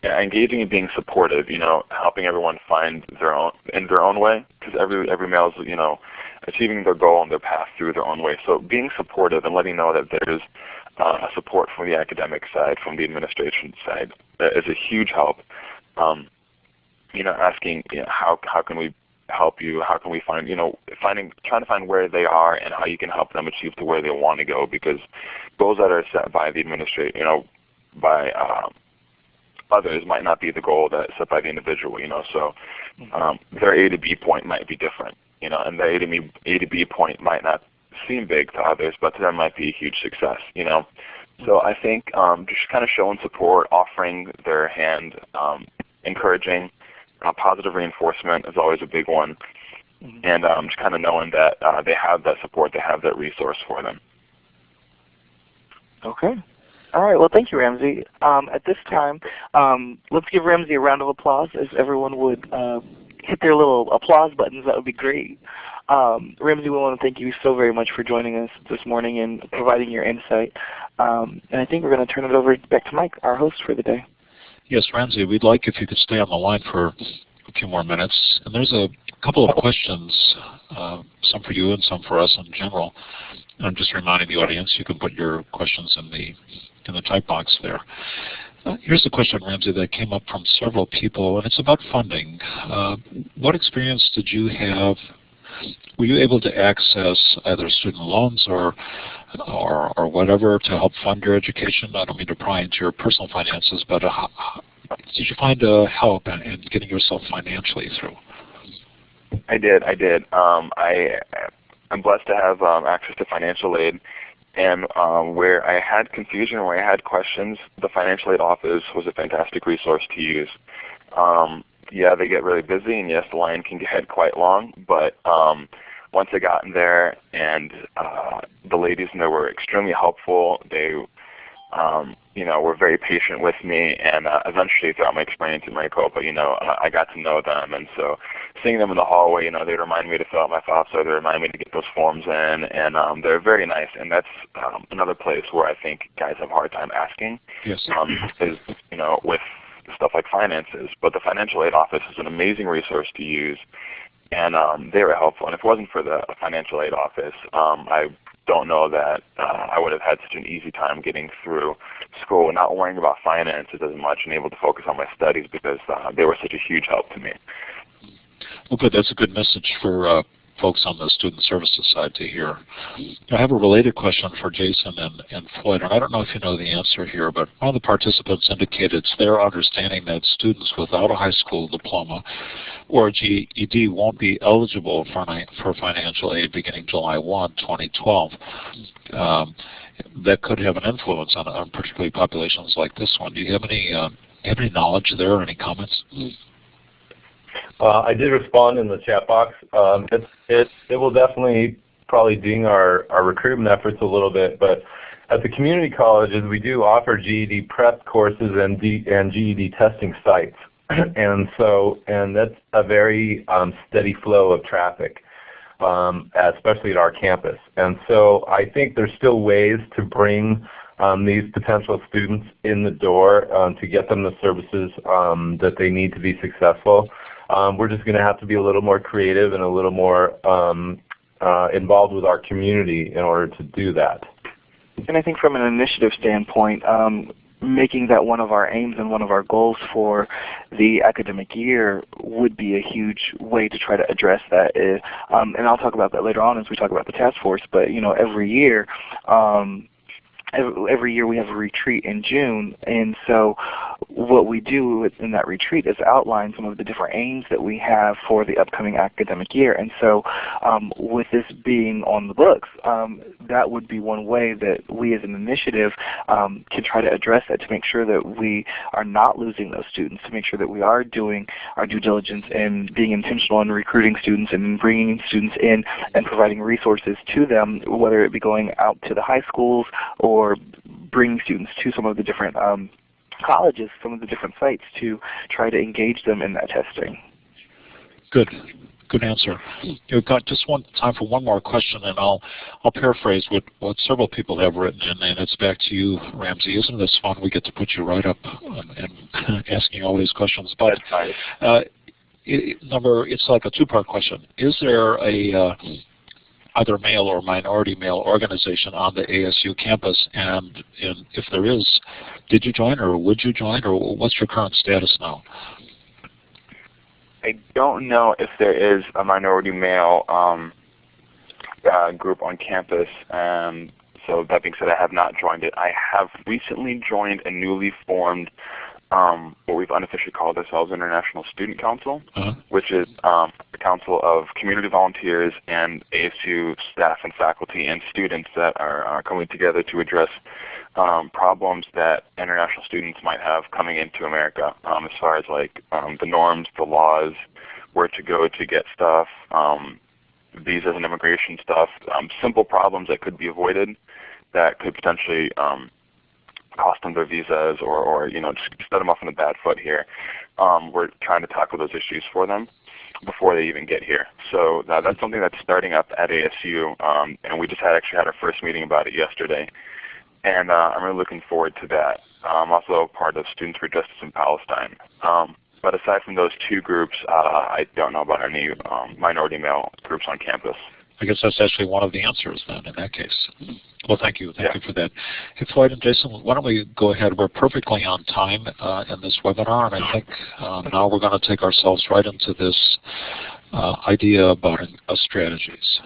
engaging and being supportive, you know, helping everyone find their own way, because every male is, you know, achieving their goal and their path through their own way. So being supportive and letting know that there's support from the academic side, from the administration side, is a huge help. You know, asking, you know, how can we help you? How can we find, you know, trying to find where they are and how you can help them achieve to where they want to go, because goals that are set by the administration, you know, by others might not be the goal that's set by the individual, you know. So their A to B point might be different, you know, and the A to B point might not seem big to others, but to them might be a huge success, you know. So I think just kind of showing support, offering their hand, encouraging, positive reinforcement is always a big one, and just kind of knowing that they have that support, they have that resource for them. Okay. All right. Well, thank you, Ramsey. At this time, let's give Ramsey a round of applause. If everyone would hit their little applause buttons, that would be great. Ramsey, we want to thank you so very much for joining us this morning and providing your insight. And I think we're going to turn it over back to Mike, our host for the day. Yes, Ramsey, we'd like if you could stay on the line for a few more minutes. And there's a couple of questions, some for you and some for us in general. And I'm just reminding the audience, you can put your questions in the type box there. Here's a question, Ramsey, that came up from several people, and it's about funding. What experience did you have? Were you able to access either student loans or whatever to help fund your education? I don't mean to pry into your personal finances, but did you find help in getting yourself financially through? I did. I'm blessed to have access to financial aid. And where I had confusion, where I had questions, the financial aid office was a fantastic resource to use. Yeah, they get really busy, and yes, the line can get quite long, but once I got in there, and the ladies in there were extremely helpful. They were very patient with me, and eventually throughout my experience in Maricopa, I got to know them, and so seeing them in the hallway, they remind me to fill out my FAFSA, they remind me to get those forms in, and they're very nice, and that's another place where I think guys have a hard time asking, yes. is, with stuff like finances, but the financial aid office is an amazing resource to use, and they were helpful, and if it wasn't for the financial aid office, I don't know that I would have had such an easy time getting through school and not worrying about finances as much and able to focus on my studies because they were such a huge help to me. Well, good. That's a good message for folks on the student services side to hear. I have a related question for Jason and Floyd, and I don't know if you know the answer here, but one of the participants indicated it's their understanding that students without a high school diploma or a GED won't be eligible for financial aid beginning July 1, 2012. That could have an influence on particularly populations like this one. Do you have any knowledge there or any comments? I did respond in the chat box. It will definitely probably ding our recruitment efforts a little bit, but at the community colleges we do offer GED prep courses and GED testing sites, and that's a very steady flow of traffic, especially at our campus. And so I think there's still ways to bring these potential students in the door to get them the services that they need to be successful. We're just going to have to be a little more creative and a little more involved with our community in order to do that. And I think from an initiative standpoint, making that one of our aims and one of our goals for the academic year would be a huge way to try to address that. And I'll talk about that later on as we talk about the task force, but every year we have a retreat in June, and so what we do in that retreat is outline some of the different aims that we have for the upcoming academic year. And so with this being on the books, that would be one way that we as an initiative can try to address that, to make sure that we are not losing those students, to make sure that we are doing our due diligence and being intentional in recruiting students and bringing students in and providing resources to them, whether it be going out to the high schools or bringing students to some of the different colleges, some of the different sites, to try to engage them in that testing. Good answer. You've got just time for one more question, and I'll paraphrase what several people have written, and it's back to you, Ramsey. Isn't this fun? We get to put you right up and asking all these questions. But it's like a two-part question. Is there either male or minority male organization on the ASU campus, and if there is, did you join or would you join, or what's your current status now? I don't know if there is a minority male group on campus, so that being said, I have not joined it. I have recently joined a newly formed what we've unofficially called ourselves International Student Council, which is kind council of community volunteers and ASU staff and faculty and students that are coming together to address problems that international students might have coming into America, as far as like the norms, the laws, where to go to get stuff, visas and immigration stuff, simple problems that could be avoided that could potentially cost them their visas or just set them off on a bad foot here. We're trying to tackle those issues for them before they even get here. So that's something that's starting up at ASU, and we just actually had our first meeting about it yesterday. And I'm really looking forward to that. I'm also part of Students for Justice in Palestine. But aside from those two groups, I don't know about any minority male groups on campus. I guess that's actually one of the answers then in that case. Well, thank you. Thank you for that. Hey, Floyd and Jason, why don't we go ahead? We're perfectly on time in this webinar, and I think now we're going to take ourselves right into this idea about strategies.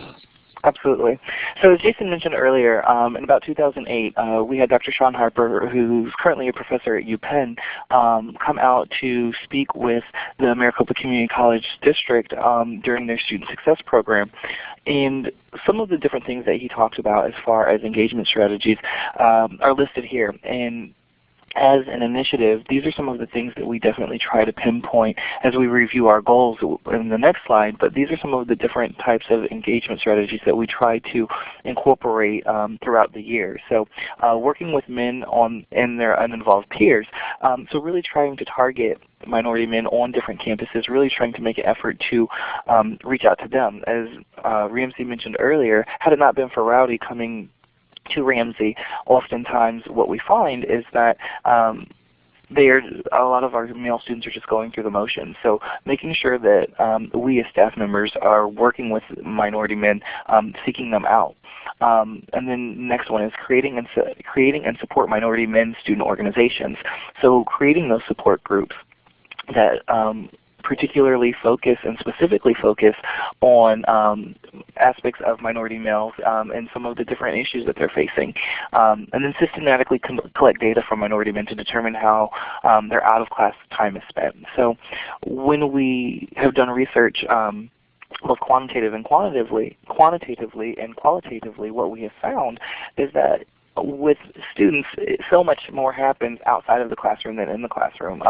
Absolutely. So as Jason mentioned earlier, in about 2008, we had Dr. Sean Harper, who's currently a professor at UPenn, come out to speak with the Maricopa Community College District during their Student Success Program. And some of the different things that he talked about as far as engagement strategies are listed here. And as an initiative, these are some of the things that we definitely try to pinpoint as we review our goals in the next slide, but these are some of the different types of engagement strategies that we try to incorporate throughout the year. So working with men and their uninvolved peers, so really trying to target minority men on different campuses, really trying to make an effort to reach out to them. As Ramsey mentioned earlier, had it not been for Rowdy coming to Ramsey, oftentimes what we find is that a lot of our male students are just going through the motions. So making sure that we as staff members are working with minority men, seeking them out. And then next one is creating and support minority men student organizations. So creating those support groups that particularly focus and specifically focus on aspects of minority males and some of the different issues that they're facing. And then systematically collect data from minority men to determine how their out-of-class time is spent. So when we have done research both quantitatively and qualitatively, what we have found is that with students, so much more happens outside of the classroom than in the classroom.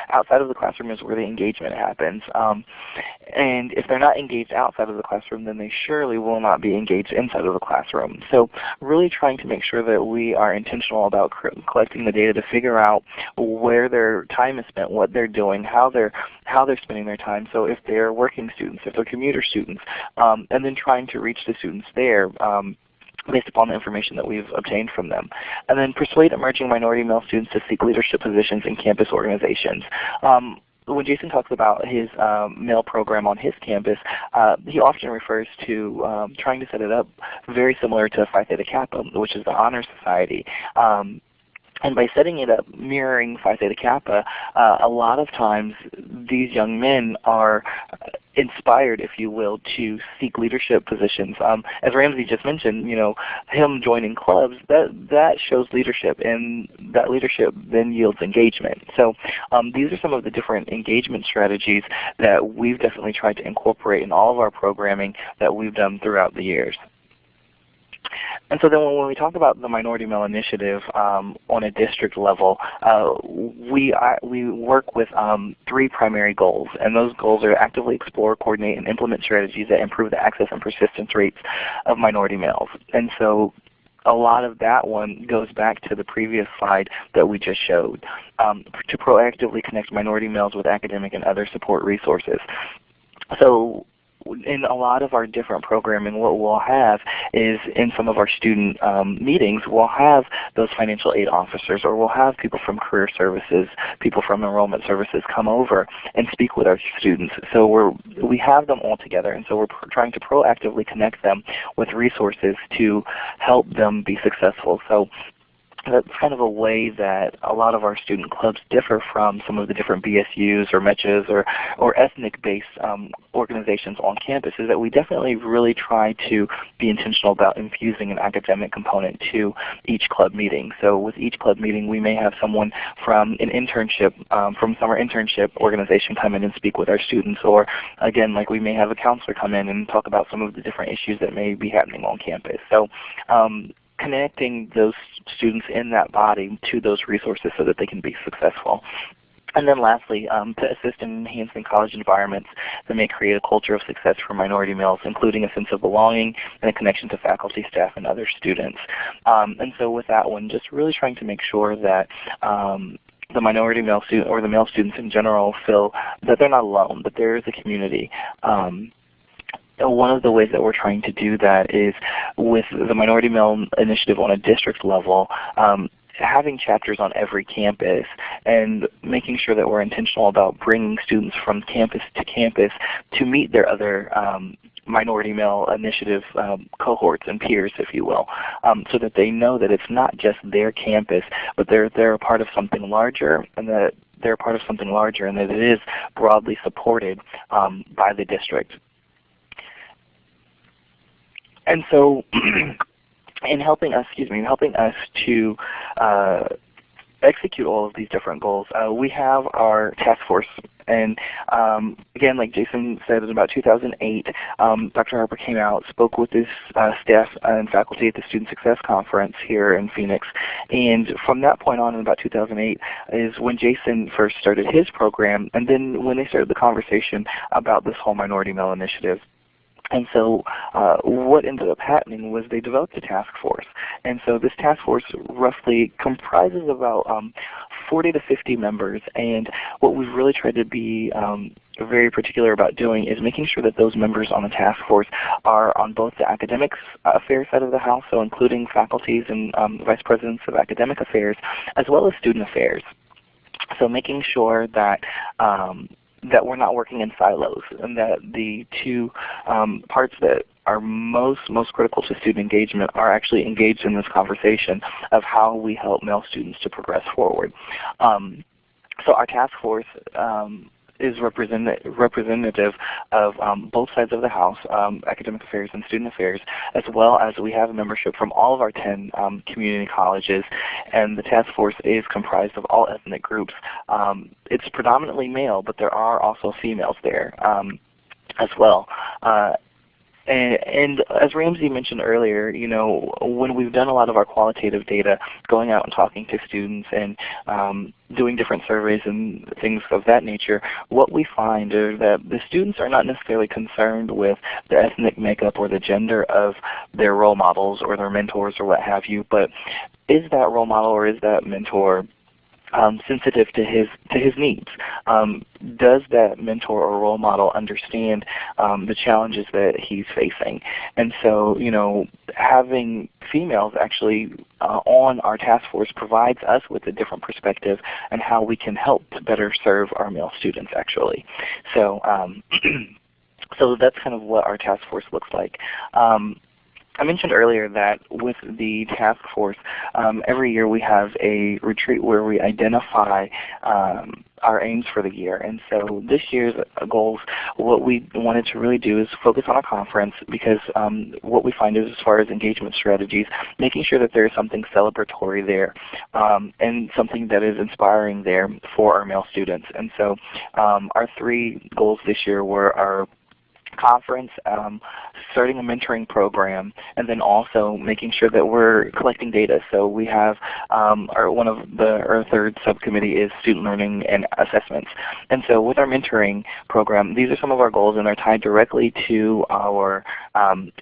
Outside of the classroom is where the engagement happens. And if they're not engaged outside of the classroom, then they surely will not be engaged inside of the classroom. So really trying to make sure that we are intentional about collecting the data to figure out where their time is spent, what they're doing, how they're spending their time. So if they're working students, if they're commuter students, and then trying to reach the students there, based upon the information that we've obtained from them. And then persuade emerging minority male students to seek leadership positions in campus organizations. When Jason talks about his male program on his campus, he often refers to trying to set it up very similar to Phi Theta Kappa, which is the Honor Society. And by setting it up mirroring Phi Theta Kappa, a lot of times these young men are inspired, if you will, to seek leadership positions. As Ramsey just mentioned, him joining clubs, that shows leadership, and that leadership then yields engagement. So these are some of the different engagement strategies that we've definitely tried to incorporate in all of our programming that we've done throughout the years. And so then when we talk about the Minority Male Initiative on a district level, we work with 3 primary goals. And those goals are actively explore, coordinate, and implement strategies that improve the access and persistence rates of minority males. And so a lot of that one goes back to the previous slide that we just showed, to proactively connect minority males with academic and other support resources. So in a lot of our different programming, what we'll have is in some of our student meetings, we'll have those financial aid officers, or we'll have people from career services, people from enrollment services come over and speak with our students. So we have them all together, and so we're trying to proactively connect them with resources to help them be successful. So that's kind of a way that a lot of our student clubs differ from some of the different BSUs or MECHAs or ethnic-based organizations on campus, is that we definitely really try to be intentional about infusing an academic component to each club meeting. So with each club meeting, we may have someone from an internship, from summer internship organization come in and speak with our students, or again, like we may have a counselor come in and talk about some of the different issues that may be happening on campus. So connecting those students in that body to those resources so that they can be successful. And then lastly, to assist in enhancing college environments that may create a culture of success for minority males, including a sense of belonging and a connection to faculty, staff, and other students. And so with that one, just really trying to make sure that the minority male student, or the male students in general, feel that they're not alone, that there is a community. One of the ways that we're trying to do that is with the Minority Male Initiative on a district level, having chapters on every campus and making sure that we're intentional about bringing students from campus to campus to meet their other Minority Male Initiative cohorts and peers, if you will, so that they know that it's not just their campus, but they're a part of something larger, and that they're a part of something larger, and that it is broadly supported by the district. And so, in helping us to execute all of these different goals, we have our task force. And again, like Jason said, in about 2008, Dr. Harper came out, spoke with his staff and faculty at the Student Success Conference here in Phoenix. And from that point on, in about 2008, is when Jason first started his program, and then when they started the conversation about this whole Minority Male Initiative. And so what ended up happening was they developed a task force. And so this task force roughly comprises about 40 to 50 members. And what we've really tried to be very particular about doing is making sure that those members on the task force are on both the academics affairs side of the house, so including faculties and vice presidents of academic affairs, as well as student affairs. So making sure that that we're not working in silos, and that the two parts that are most critical to student engagement are actually engaged in this conversation of how we help male students to progress forward. So our task force is representative of both sides of the house, academic affairs and student affairs, as well as we have membership from all of our 10 community colleges, and the task force is comprised of all ethnic groups. It's predominantly male, but there are also females there as well. And as Ramsey mentioned earlier, you know, when we've done a lot of our qualitative data, going out and talking to students and doing different surveys and things of that nature, what we find is that the students are not necessarily concerned with the ethnic makeup or the gender of their role models or their mentors or what have you, but is that role model or is that mentor sensitive to his needs? Does that mentor or role model understand the challenges that he's facing? And so, you know, having females actually on our task force provides us with a different perspective and how we can help to better serve our male students actually. So, so that's kind of what our task force looks like. I mentioned earlier that with the task force, every year we have a retreat where we identify our aims for the year. And so this year's goals, what we wanted to really do is focus on a conference, because what we find is, as far as engagement strategies, making sure that there is something celebratory there and something that is inspiring there for our male students. And so our 3 goals this year were our conference, starting a mentoring program, and then also making sure that we're collecting data. So we have our third subcommittee is student learning and assessments. And so with our mentoring program, these are some of our goals, and are tied directly to our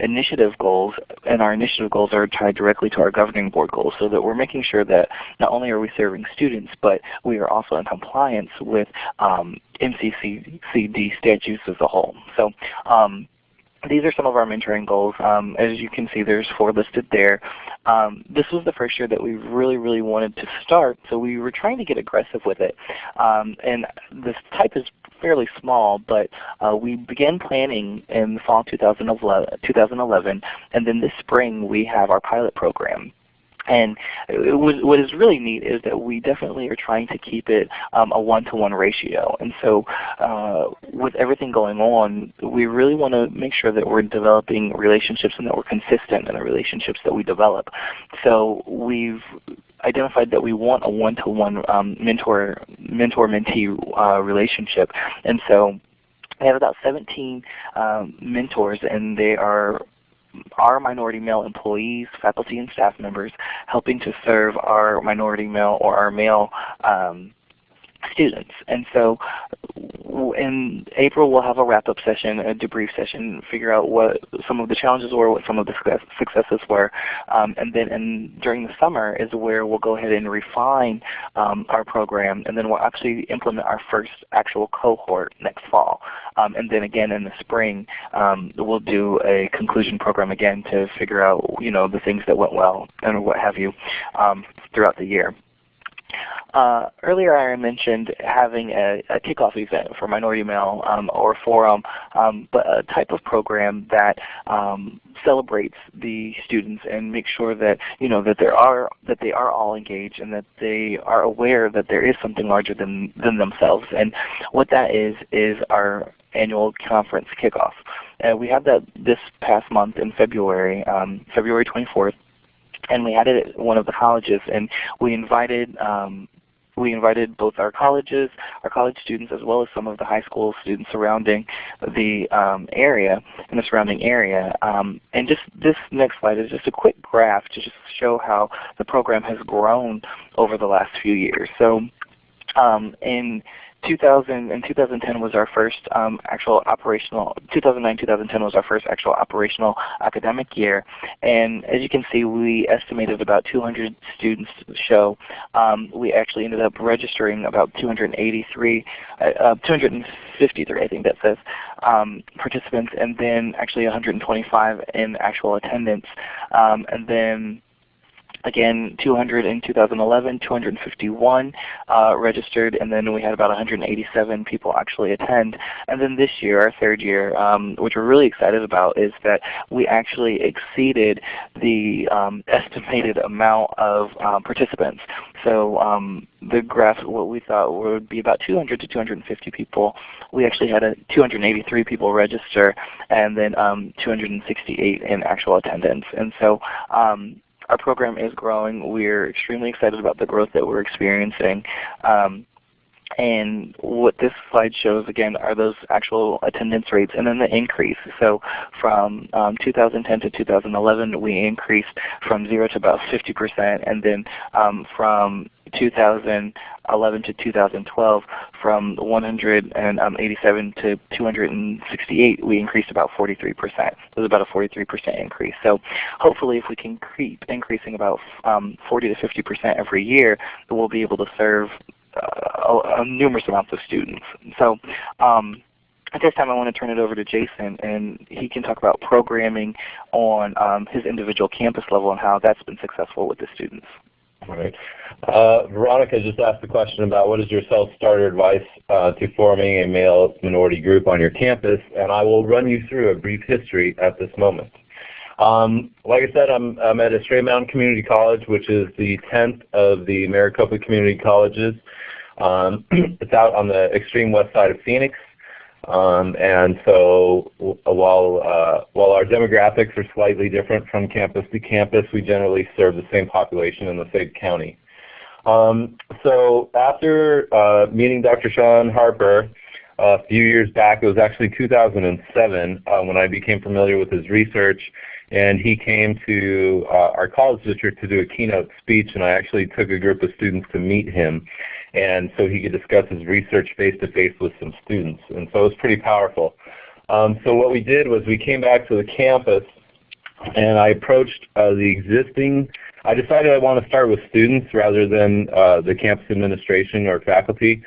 initiative goals, and our initiative goals are tied directly to our governing board goals, so that we're making sure that not only are we serving students, but we are also in compliance with MCCD statutes as a whole. So these are some of our mentoring goals. As you can see, there's 4 listed there. This was the first year that we really wanted to start, so we were trying to get aggressive with it. And this type is fairly small, but we began planning in the fall 2011, and then this spring we have our pilot program. And what is really neat is that we definitely are trying to keep it a 1-to-1 ratio. And so with everything going on, we really want to make sure that we're developing relationships and that we're consistent in the relationships that we develop. So we've identified that we want a 1-to-1 mentor-mentee relationship. And so we have about 17 mentors, and they are our minority male employees, faculty, and staff members helping to serve our minority male or our male students. And so in April we'll have a wrap-up session, a debrief session, figure out what some of the challenges were, what some of the successes were. And then during the summer is where we'll go ahead and refine our program, and then we'll actually implement our first actual cohort next fall. And then again in the spring we'll do a conclusion program again to figure out the things that went well and what have you throughout the year. Earlier I mentioned having a kickoff event for minority male or forum, but a type of program that celebrates the students and makes sure that that they are all engaged and that they are aware that there is something larger than themselves. And what that is our annual conference kickoff. We had that this past month in February, February 24th. And we had it at one of the colleges, and we invited both our college students as well as some of the high school students surrounding the area, in the surrounding area. And just this next slide is just a quick graph to just show how the program has grown over the last few years. So in 2010 was our first actual operational, 2009-2010 was our first actual operational academic year. And as you can see, we estimated about 200 students show. We actually ended up registering about 253 I think that says, participants, and then actually 125 in actual attendance. And then again, 200 in 2011, 251 registered, and then we had about 187 people actually attend. And then this year, our third year, which we're really excited about, is that we actually exceeded the estimated amount of participants. So the graph, what we thought would be about 200 to 250 people, we actually had 283 people register, and then 268 in actual attendance. And so our program is growing. We're extremely excited about the growth that we're experiencing. And what this slide shows, again, are those actual attendance rates and then the increase. So from 2010 to 2011, we increased from 0 to about 50%. And then from 2011 to 2012, from 187 to 268, we increased about 43%. It was about a 43% increase. So hopefully if we can keep increasing about 40 to 50% every year, we'll be able to serve numerous amounts of students. So at this time I want to turn it over to Jason, and he can talk about programming on his individual campus level and how that's been successful with the students. All right. Veronica just asked the question about what is your self-starter advice to forming a male minority group on your campus, and I will run you through a brief history at this moment. Like I said, I'm at Estrella Mountain Community College, which is the 10th of the Maricopa Community Colleges. It's out on the extreme west side of Phoenix. And so while our demographics are slightly different from campus to campus, we generally serve the same population in the same county. So after meeting Dr. Sean Harper a few years back, it was actually 2007 when I became familiar with his research, and he came to our college district to do a keynote speech, and I actually took a group of students to meet him, and so he could discuss his research face-to-face with some students, and so it was pretty powerful. So what we did was we came back to the campus, and I approached I decided I want to start with students rather than the campus administration or faculty,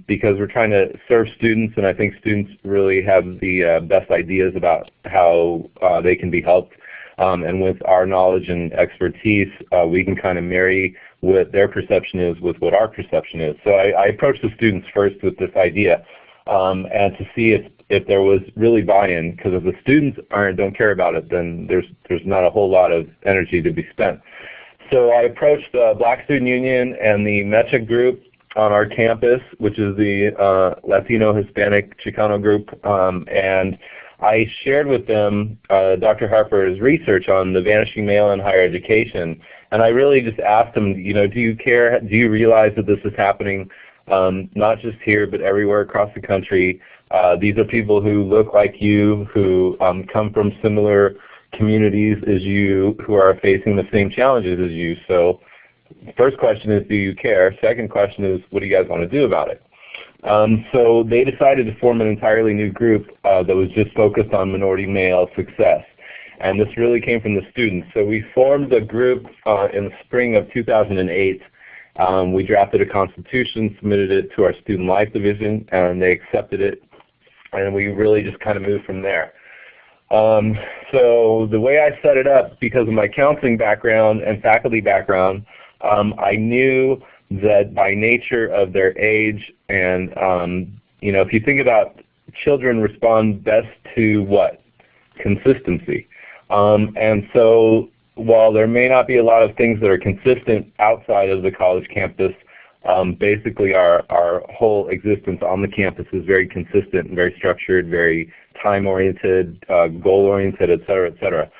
because we're trying to serve students, and I think students really have the best ideas about how they can be helped. And with our knowledge and expertise, we can kind of marry what their perception is with what our perception is. So I approached the students first with this idea, and to see if there was really buy-in, because if the students don't care about it, then there's not a whole lot of energy to be spent. So I approached the Black Student Union and the MECHA group on our campus, which is the Latino, Hispanic, Chicano group, and I shared with them Dr. Harper's research on the vanishing male in higher education, and I really just asked them, do you care? Do you realize that this is happening not just here but everywhere across the country? These are people who look like you, who come from similar communities as you, who are facing the same challenges as you. So first question is, do you care? Second question is, what do you guys want to do about it? So they decided to form an entirely new group that was just focused on minority male success. And this really came from the students. So we formed a group in the spring of 2008. We drafted a constitution, submitted it to our Student Life Division, and they accepted it. And we really just kind of moved from there. So the way I set it up, because of my counseling background and faculty background, I knew that by nature of their age and, if you think about children respond best to what? Consistency. And so while there may not be a lot of things that are consistent outside of the college campus, basically our whole existence on the campus is very consistent and very structured, very time-oriented, goal-oriented, et cetera, et cetera.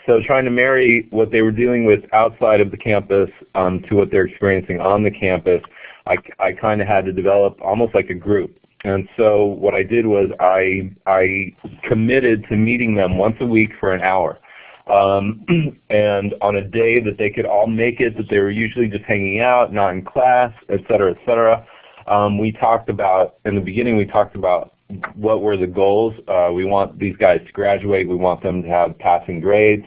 So trying to marry what they were dealing with outside of the campus to what they're experiencing on the campus, I kind of had to develop almost like a group. And so what I did was I committed to meeting them once a week for an hour. And on a day that they could all make it, that they were usually just hanging out, not in class, et cetera, et cetera. We talked about, in the beginning we talked about what were the goals. We want these guys to graduate. We want them to have passing grades.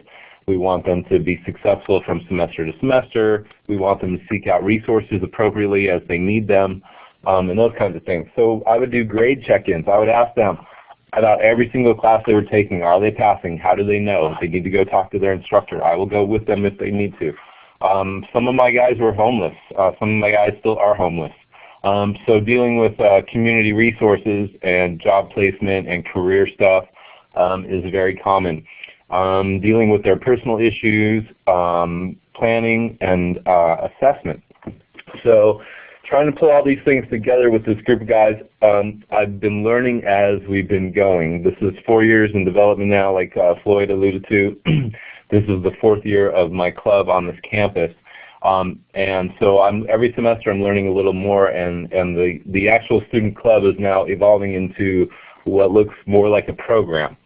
We want them to be successful from semester to semester. We want them to seek out resources appropriately as they need them, and those kinds of things. So I would do grade check-ins. I would ask them about every single class they were taking. Are they passing? How do they know? If they need to go talk to their instructor, I will go with them if they need to. Some of my guys were homeless. Some of my guys still are homeless. So dealing with community resources and job placement and career stuff is very common. Dealing with their personal issues, planning, and assessment. So trying to pull all these things together with this group of guys, I've been learning as we've been going. This is 4 years in development now, like Floyd alluded to. This is the 4th year of my club on this campus. And so every semester I'm learning a little more, and the actual student club is now evolving into what looks more like a program.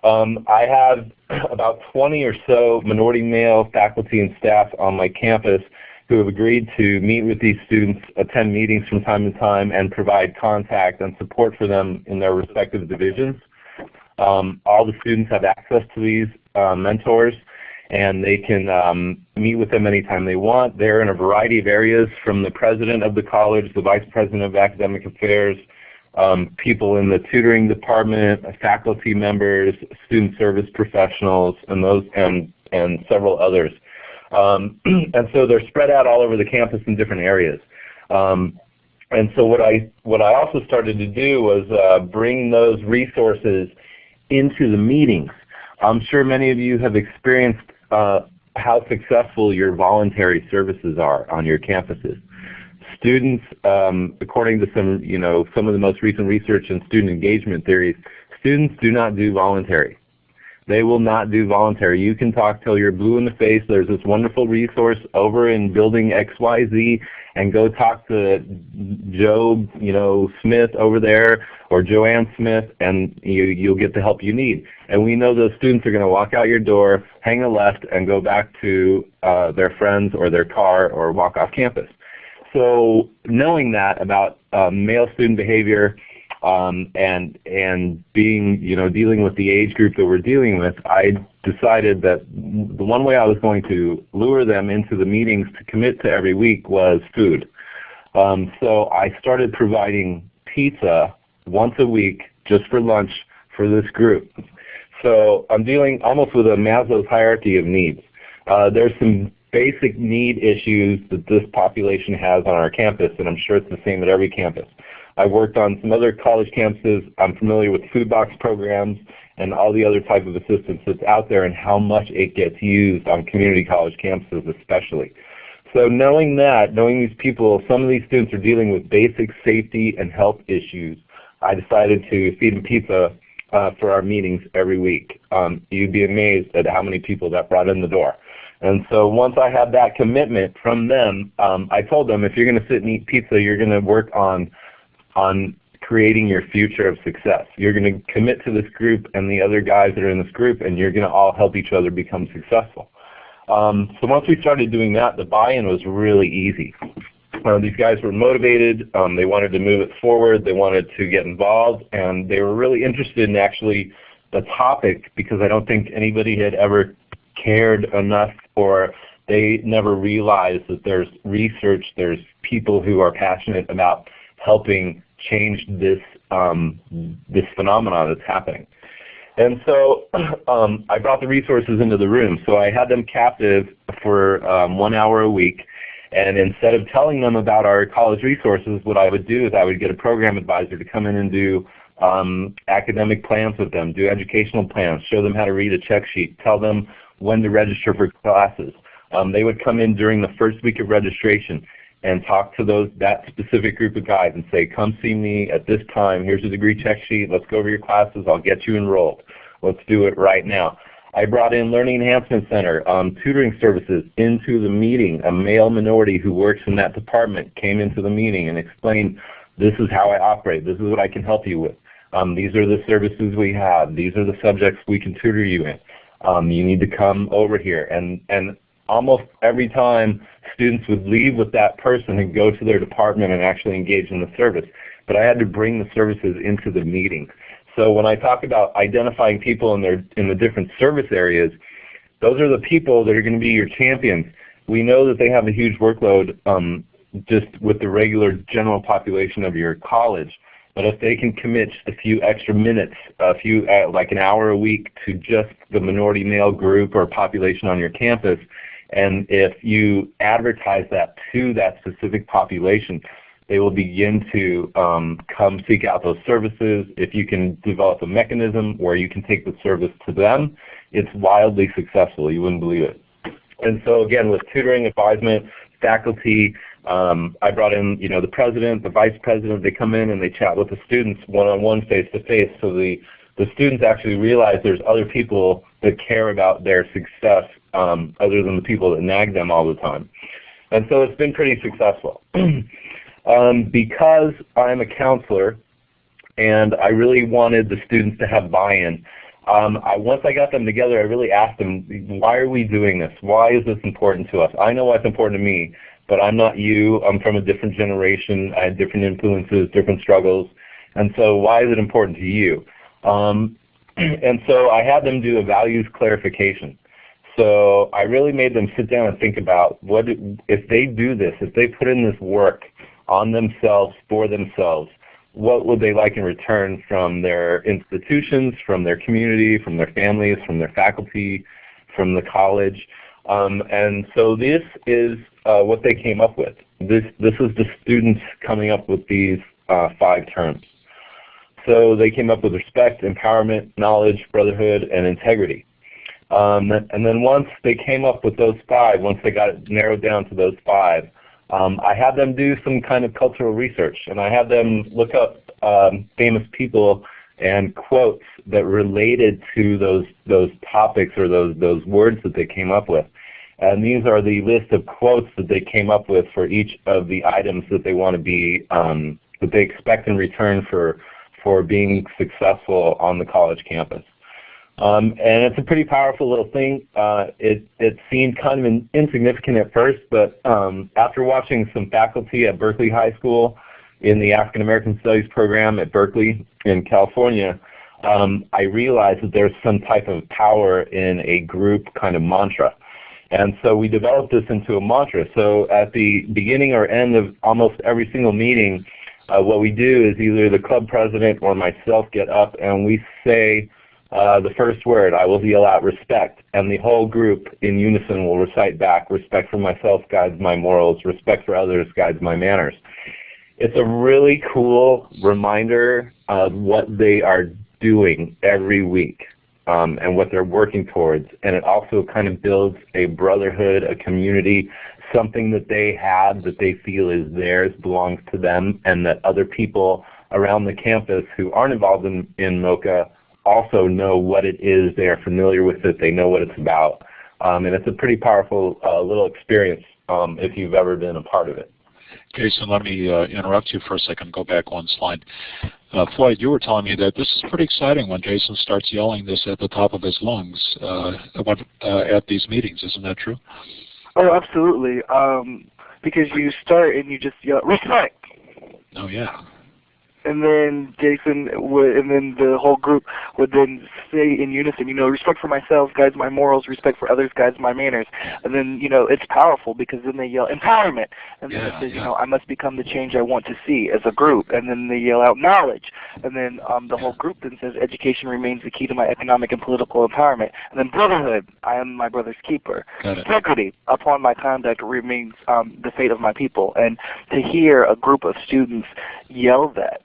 I have about 20 or so minority male faculty and staff on my campus who have agreed to meet with these students, attend meetings from time to time, and provide contact and support for them in their respective divisions. All the students have access to these mentors, and they can meet with them anytime they want. They're in a variety of areas, from the president of the college, the vice president of academic affairs, people in the tutoring department, faculty members, student service professionals, and several others. And so they're spread out all over the campus in different areas. And so what I also started to do was bring those resources into the meetings. I'm sure many of you have experienced how successful your voluntary services are on your campuses. Students, according to some of the most recent research in student engagement theories, students do not do voluntary. They will not do voluntary. You can talk till you're blue in the face. There's this wonderful resource over in building XYZ, and go talk to Joe, Smith over there, or Joanne Smith, and you'll get the help you need. And we know those students are going to walk out your door, hang a left, and go back to their friends or their car or walk off campus. So knowing that about male student behavior, and being, dealing with the age group that we're dealing with, I decided that the one way I was going to lure them into the meetings to commit to every week was food. So I started providing pizza once a week just for lunch for this group. So I'm dealing almost with a Maslow's hierarchy of needs. There's some basic need issues that this population has on our campus, and I'm sure it's the same at every campus. I've worked on some other college campuses. I'm familiar with food box programs and all the other type of assistance that's out there and how much it gets used on community college campuses especially. So knowing that, knowing these people, some of these students are dealing with basic safety and health issues, I decided to feed them pizza for our meetings every week. You'd be amazed at how many people that brought in the door. And so once I had that commitment from them, I told them, if you're going to sit and eat pizza, you're going to work on creating your future of success. You're going to commit to this group and the other guys that are in this group, and you're going to all help each other become successful. So once we started doing that, the buy-in was really easy. These guys were motivated. They wanted to move it forward. They wanted to get involved, and they were really interested in actually the topic, because I don't think anybody had ever cared enough, or they never realized that there's research, there's people who are passionate about helping change this this phenomenon that's happening. And so I brought the resources into the room. So I had them captive for 1 hour a week. And instead of telling them about our college resources, what I would do is I would get a program advisor to come in and do academic plans with them, do educational plans, show them how to read a check sheet, tell them when to register for classes. They would come in during the first week of registration and talk to that specific group of guys and say, come see me at this time, here's a degree check sheet, let's go over your classes, I'll get you enrolled. Let's do it right now. I brought in Learning Enhancement Center, tutoring services into the meeting. A male minority who works in that department came into the meeting and explained, this is how I operate, this is what I can help you with. These are the services we have, these are the subjects we can tutor you in. You need to come over here. And almost every time, students would leave with that person and go to their department and actually engage in the service. But I had to bring the services into the meeting. So when I talk about identifying people in the different service areas, those are the people that are going to be your champions. We know that they have a huge workload just with the regular general population of your college. But if they can commit just a few extra minutes, like an hour a week to just the minority male group or population on your campus, and if you advertise that to that specific population, they will begin to come seek out those services. If you can develop a mechanism where you can take the service to them, it's wildly successful. You wouldn't believe it. And so again, with tutoring, advisement, faculty, I brought in the president, the vice president. They come in and they chat with the students one-on-one, face-to-face, so the students actually realize there's other people that care about their success other than the people that nag them all the time. And so it's been pretty successful. Because I'm a counselor and I really wanted the students to have buy-in, once I got them together, I really asked them, why are we doing this? Why is this important to us? I know why it's important to me, but I'm not you. I'm from a different generation. I had different influences, different struggles. And so why is it important to you? And so I had them do a values clarification. So I really made them sit down and think about if they do this, if they put in this work on themselves, for themselves, what would they like in return from their institutions, from their community, from their families, from their faculty, from the college. And so this is what they came up with. This is the students coming up with these 5 terms. So they came up with respect, empowerment, knowledge, brotherhood, and integrity. And then once they came up with those 5, once they got it narrowed down to those 5, I had them do some kind of cultural research, and I had them look up famous people and quotes that related to those topics or those words that they came up with. And these are the list of quotes that they came up with for each of the items that they want to be, that they expect in return for being successful on the college campus. And it's a pretty powerful little thing. It seemed kind of insignificant at first, but after watching some faculty at Berkeley High School in the African American Studies program at Berkeley in California, I realized that there's some type of power in a group kind of mantra. And so we developed this into a mantra. So at the beginning or end of almost every single meeting, what we do is either the club president or myself get up and we say the first word. I will yell out respect, and the whole group in unison will recite back, respect for myself guides my morals, respect for others guides my manners. it's a really cool reminder of what they are doing every week and what they're working towards. And it also kind of builds a brotherhood, a community, something that they have that they feel is theirs, belongs to them, and that other people around the campus who aren't involved in MOCA also know what it is. They are familiar with it. They know what it's about. And it's a pretty powerful little experience if you've ever been a part of it. Jason, let me interrupt you for a second, go back one slide. Floyd, you were telling me that this is pretty exciting when Jason starts yelling this at the top of his lungs at these meetings. Isn't that true? Oh, absolutely. Because you start and you just yell, respect! Oh, yeah. And then Jason would, and then the whole group would then say in unison, respect for myself guides my morals, respect for others guides my manners. And then, it's powerful because then they yell empowerment. And then it says, I must become the change I want to see as a group. And then they yell out knowledge. And then the whole group then says education remains the key to my economic and political empowerment. And then brotherhood, I am my brother's keeper. Integrity, upon my conduct remains the fate of my people. And to hear a group of students yell that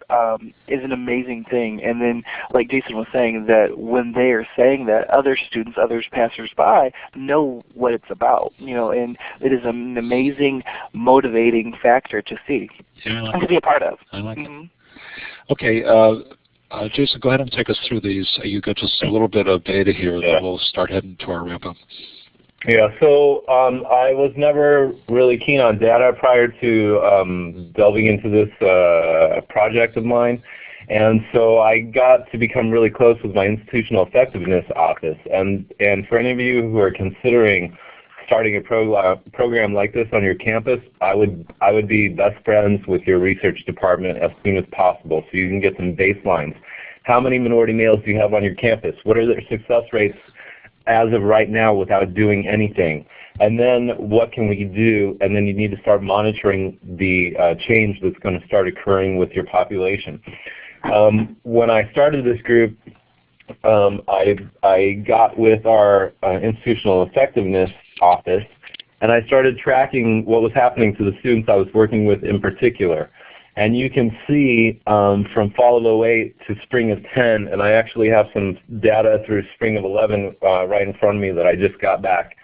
is an amazing thing. And then, like Jason was saying, that when they are saying that, other students, others passersby know what it's about, and it is an amazing, motivating factor to see and to be a part of. I like it. Okay, Jason, go ahead and take us through these. You got just a little bit of data here that we'll start heading to our wrap-up. Yeah, so I was never really keen on data prior to delving into this project of mine, and so I got to become really close with my institutional effectiveness office. And for any of you who are considering starting a program like this on your campus, I would be best friends with your research department as soon as possible, so you can get some baselines. How many minority males do you have on your campus? What are their success rates as of right now without doing anything? And then what can we do? And then you need to start monitoring the change that's going to start occurring with your population. When I started this group, I got with our institutional effectiveness office, and I started tracking what was happening to the students I was working with in particular. And you can see from fall of 08 to spring of 10, and I actually have some data through spring of 11 right in front of me that I just got back.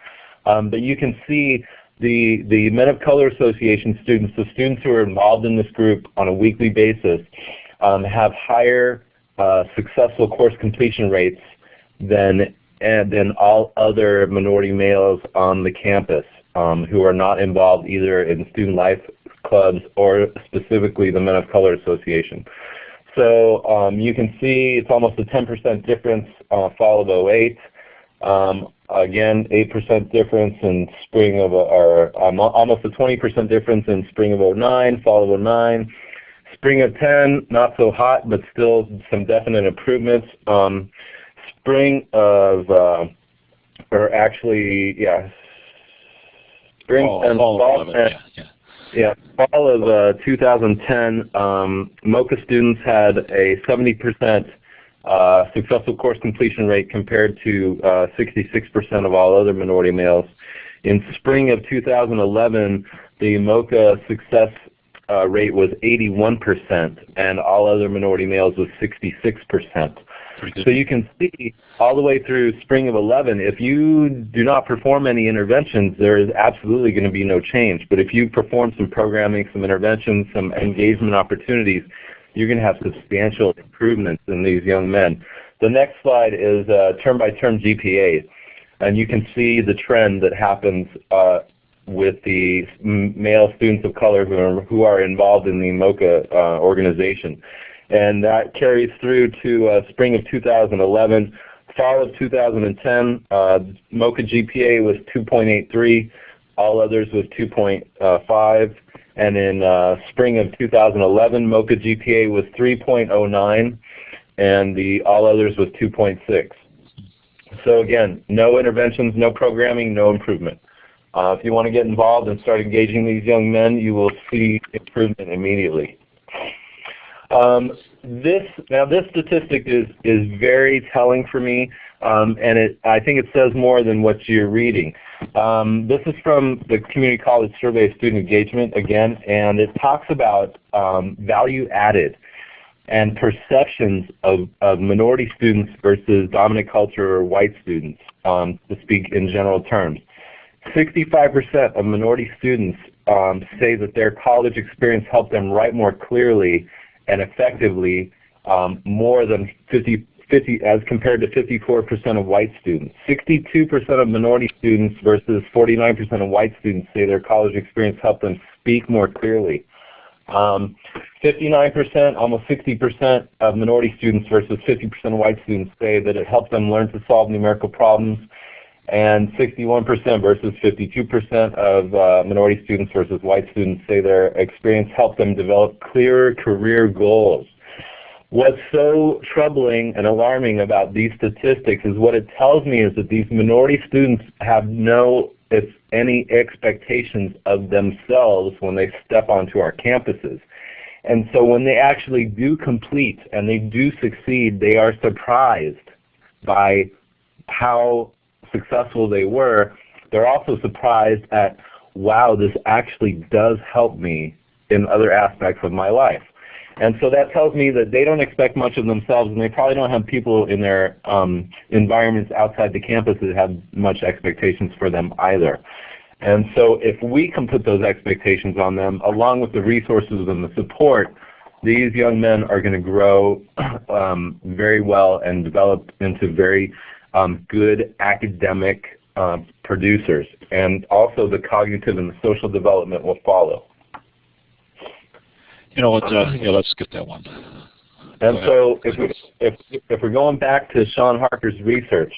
But you can see the Men of Color Association students, the students who are involved in this group on a weekly basis, have higher successful course completion rates than all other minority males on the campus who are not involved either in student life clubs or specifically the Men of Color Association. So you can see it's almost a 10% difference fall of 08. Again, 8% difference in spring of, or almost a 20% difference in spring of 09, fall of 09. Spring of 10, not so hot, but still some definite improvements. Spring of, or actually, yeah, spring and fall. Fall of 2010, MOCA students had a 70% successful course completion rate compared to 66% of all other minority males. In spring of 2011, the MOCA success rate was 81%, and all other minority males was 66%. So you can see all the way through spring of 11, if you do not perform any interventions, there is absolutely going to be no change. But if you perform some programming, some interventions, some engagement opportunities, you're going to have substantial improvements in these young men. The next slide is term-by-term GPA, and you can see the trend that happens with the male students of color who are involved in the MOCA organization. And that carries through to spring of 2011. Fall of 2010, MOCA GPA was 2.83. All others was 2.5. And in spring of 2011, MOCA GPA was 3.09, and the all others was 2.6. So again, no interventions, no programming, no improvement. If you want to get involved and start engaging these young men, you will see improvement immediately. This statistic is very telling for me, and I think it says more than what you're reading. This is from the Community College Survey of Student Engagement again, and it talks about value added and perceptions of minority students versus dominant culture or white students, to speak in general terms. 65% of minority students say that their college experience helped them write more clearly and effectively, more than 50 as compared to 54% of white students. 62% of minority students versus 49% of white students say their college experience helped them speak more clearly. 59%, almost 60% of minority students versus 50% of white students say that it helped them learn to solve numerical problems, and 61% versus 52% of minority students versus white students say their experience helped them develop clearer career goals. What's so troubling and alarming about these statistics is what it tells me is that these minority students have no, if any, expectations of themselves when they step onto our campuses. And so when they actually do complete and they do succeed, they are surprised by how successful they were. They're also surprised at, wow, this actually does help me in other aspects of my life. And so that tells me that they don't expect much of themselves, and they probably don't have people in their environments outside the campus that have much expectations for them either. And so if we can put those expectations on them, along with the resources and the support, these young men are going to grow very well and develop into very good academic producers. And also the cognitive and the social development will follow. You know what? Yeah, let's skip that one. And so if we're going back to Sean Harker's research,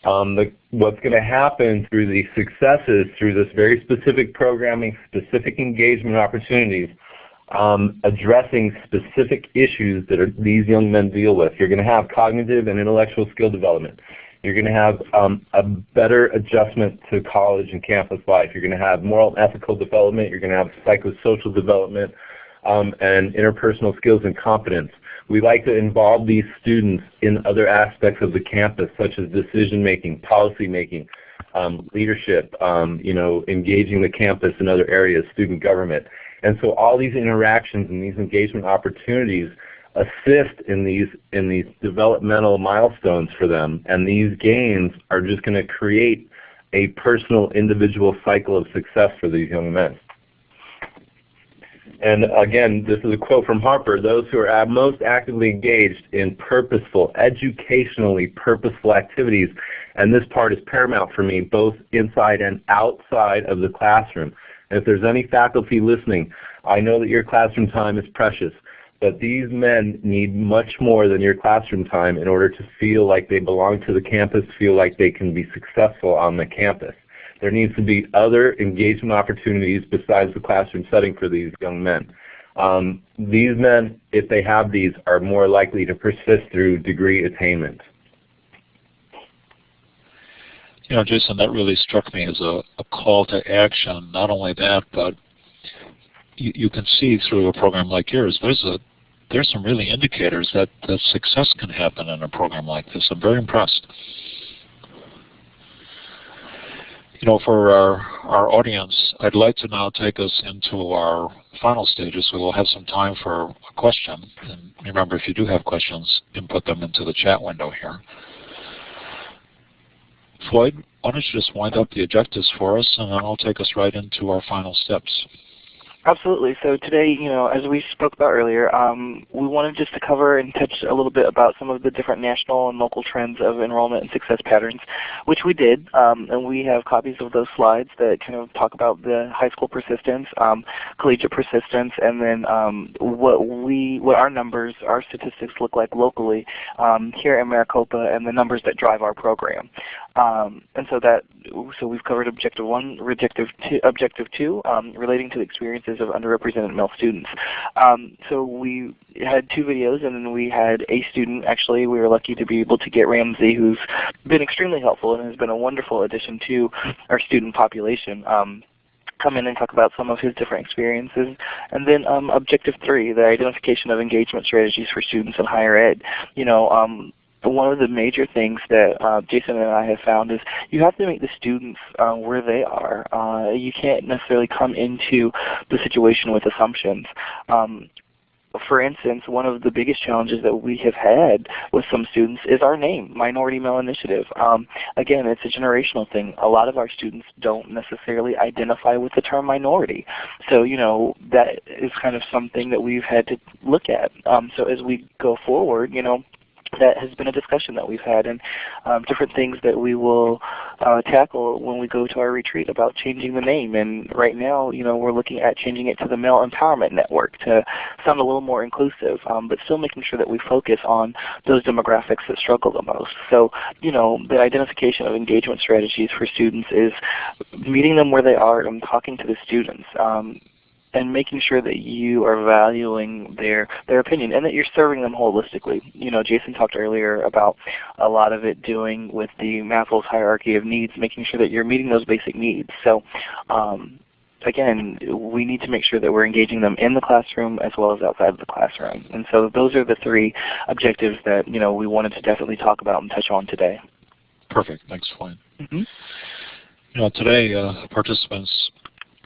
what's going to happen through these successes, through this very specific programming, specific engagement opportunities, addressing specific issues that these young men deal with. You're going to have cognitive and intellectual skill development. You're going to have a better adjustment to college and campus life. You're going to have moral and ethical development. You're going to have psychosocial development, and interpersonal skills and competence. We like to involve these students in other aspects of the campus, such as decision-making, policy-making, leadership, engaging the campus in other areas, student government. And so all these interactions and these engagement opportunities assist in these developmental milestones for them. And these gains are just going to create a personal, individual cycle of success for these young men. And again, this is a quote from Harper: those who are most actively engaged in purposeful, educationally purposeful activities, and this part is paramount for me, both inside and outside of the classroom. And if there's any faculty listening, I know that your classroom time is precious, but these men need much more than your classroom time in order to feel like they belong to the campus, feel like they can be successful on the campus. There needs to be other engagement opportunities besides the classroom setting for these young men. These men, if they have these, are more likely to persist through degree attainment. You know, Jason, that really struck me as a call to action. Not only that, but you can see through a program like yours, there's some really indicators that success can happen in a program like this. I'm very impressed. You know, for our audience, I'd like to now take us into our final stages, so we'll have some time for a question. And remember, if you do have questions, input them into the chat window here. Floyd, why don't you just wind up the objectives for us, and then I'll take us right into our final steps. Absolutely. So today, as we spoke about earlier, we wanted just to cover and touch a little bit about some of the different national and local trends of enrollment and success patterns, which we did. And we have copies of those slides that kind of talk about the high school persistence, collegiate persistence, and then what our numbers, our statistics look like locally here in Maricopa, and the numbers that drive our program. And so we've covered objective 1, objective 2, relating to the experiences of underrepresented male students. So we had 2 videos, and then we had a student. Actually, we were lucky to be able to get Ramsey, who's been extremely helpful and has been a wonderful addition to our student population. come in and talk about some of his different experiences. And then Objective 3, the identification of engagement strategies for students in higher ed. One of the major things that Jason and I have found is you have to meet the students where they are. You can't necessarily come into the situation with assumptions. For instance, one of the biggest challenges that we have had with some students is our name, Minority Male Initiative. Again, it's a generational thing. A lot of our students don't necessarily identify with the term minority. So, that is kind of something that we've had to look at. So as we go forward, that has been a discussion that we've had, and different things that we will tackle when we go to our retreat about changing the name. And right now, we're looking at changing it to the Male Empowerment Network to sound a little more inclusive, but still making sure that we focus on those demographics that struggle the most. So, the identification of engagement strategies for students is meeting them where they are and talking to the students. And making sure that you are valuing their opinion and that you're serving them holistically. Jason talked earlier about a lot of it doing with the Maslow's hierarchy of needs, making sure that you're meeting those basic needs. So again, we need to make sure that we're engaging them in the classroom as well as outside of the classroom. And so those are the 3 objectives that we wanted to definitely talk about and touch on today. Perfect. Thanks, Floyd. Today, participants,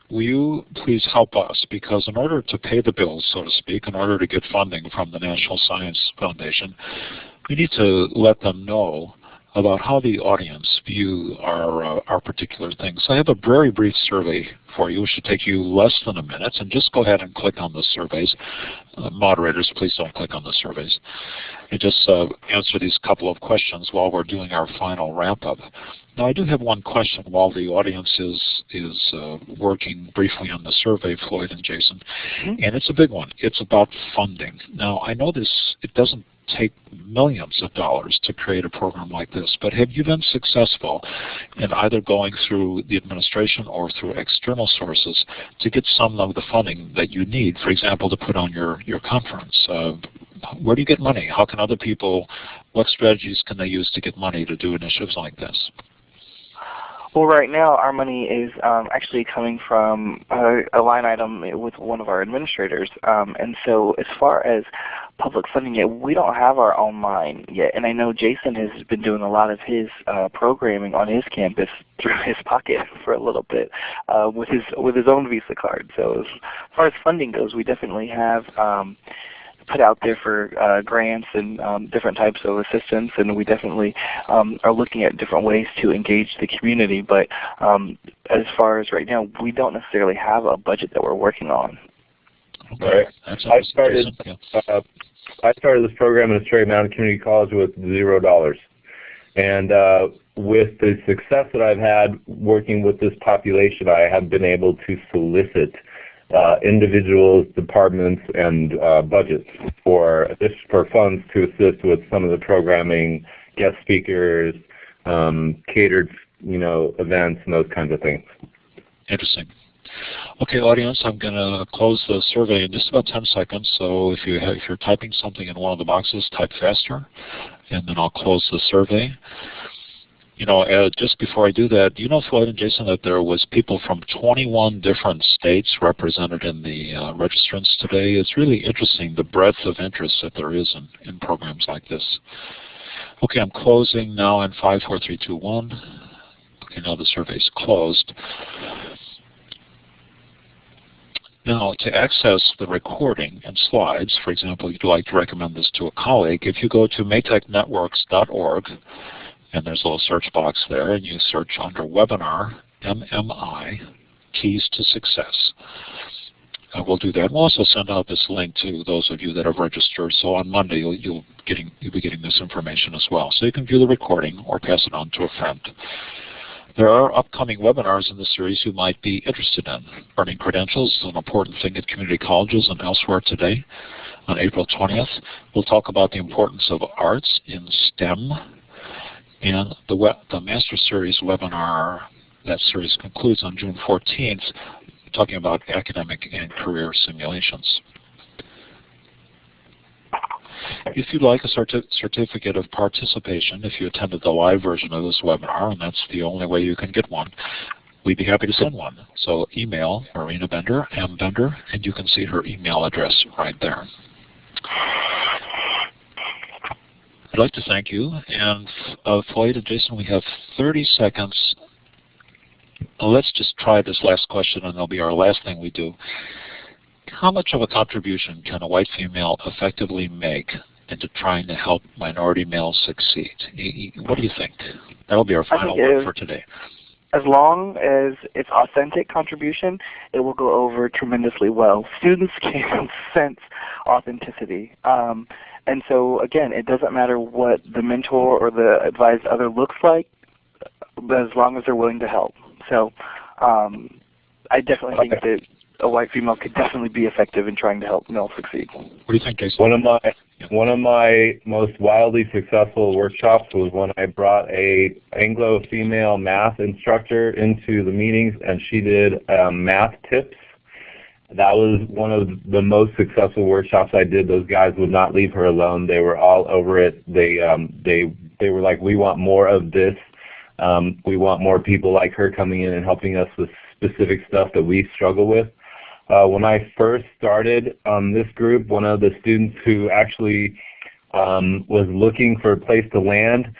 will you please help us, because in order to pay the bills, so to speak, in order to get funding from the National Science Foundation, we need to let them know about how the audience view our particular things. So I have a very brief survey for you. It should take you less than a minute, and just go ahead and click on the surveys. Moderators, please don't click on the surveys. And just answer these couple of questions while we're doing our final wrap-up. Now, I do have one question while the audience is working briefly on the survey, Floyd and Jason, and it's a big one. It's about funding. Now, I know it doesn't take millions of dollars to create a program like this, but have you been successful in either going through the administration or through external sources to get some of the funding that you need, for example, to put on your conference? Where do you get money? How can other people, what strategies can they use to get money to do initiatives like this? Well, right now our money is actually coming from a line item with one of our administrators. And so as far as public funding yet, we don't have our own line yet. And I know Jason has been doing a lot of his programming on his campus through his pocket for a little bit with his own Visa card. So as far as funding goes, we definitely have put out there for grants and different types of assistance, and we definitely are looking at different ways to engage the community. But as far as right now, we don't necessarily have a budget that we're working on. Okay. I started this program at Cherry Mountain Community College with $0. And with the success that I've had working with this population, I have been able to solicit individuals, departments, and budgets for funds to assist with some of the programming, guest speakers, catered, events, and those kinds of things. Interesting. Okay, audience, I'm going to close the survey in just about 10 seconds. So if you're typing something in one of the boxes, type faster, and then I'll close the survey. Just before I do that, Floyd and Jason, that there was people from 21 different states represented in the registrants today. It's really interesting, the breadth of interest that there is in programs like this. Okay, I'm closing now in 5, 4, 3, 2, 1. Okay, now the survey's closed. Now, to access the recording and slides, for example, you'd like to recommend this to a colleague, if you go to maytechnetworks.org, and there's a little search box there, and you search under Webinar, MMI, Keys to Success. We'll do that. We'll also send out this link to those of you that have registered, so on Monday you'll be getting this information as well. So you can view the recording or pass it on to a friend. There are upcoming webinars in the series you might be interested in. Earning credentials is an important thing at community colleges and elsewhere today. On April 20th, we'll talk about the importance of arts in STEM. And the Master Series webinar, that series concludes on June 14th, talking about academic and career simulations. If you'd like a certificate of participation, if you attended the live version of this webinar, and that's the only way you can get one, we'd be happy to send one. So email Marina Bender, M. Bender, and you can see her email address right there. I'd like to thank you. And Floyd and Jason, we have 30 seconds. Let's just try this last question, and it'll be our last thing we do. How much of a contribution can a white female effectively make into trying to help minority males succeed? What do you think? That'll be our final one for today. As long as it's authentic contribution, it will go over tremendously well. Students can sense authenticity. And so, again, it doesn't matter what the mentor or the advised other looks like, but as long as they're willing to help. So I definitely think that a white female could definitely be effective in trying to help males succeed. What do you think, Jason? One of my most wildly successful workshops was when I brought a Anglo female math instructor into the meetings, and she did math tips. That was one of the most successful workshops I did. Those guys would not leave her alone. They were all over it. They were like, we want more of this. We want more people like her coming in and helping us with specific stuff that we struggle with. When I first started this group, one of the students who actually was looking for a place to land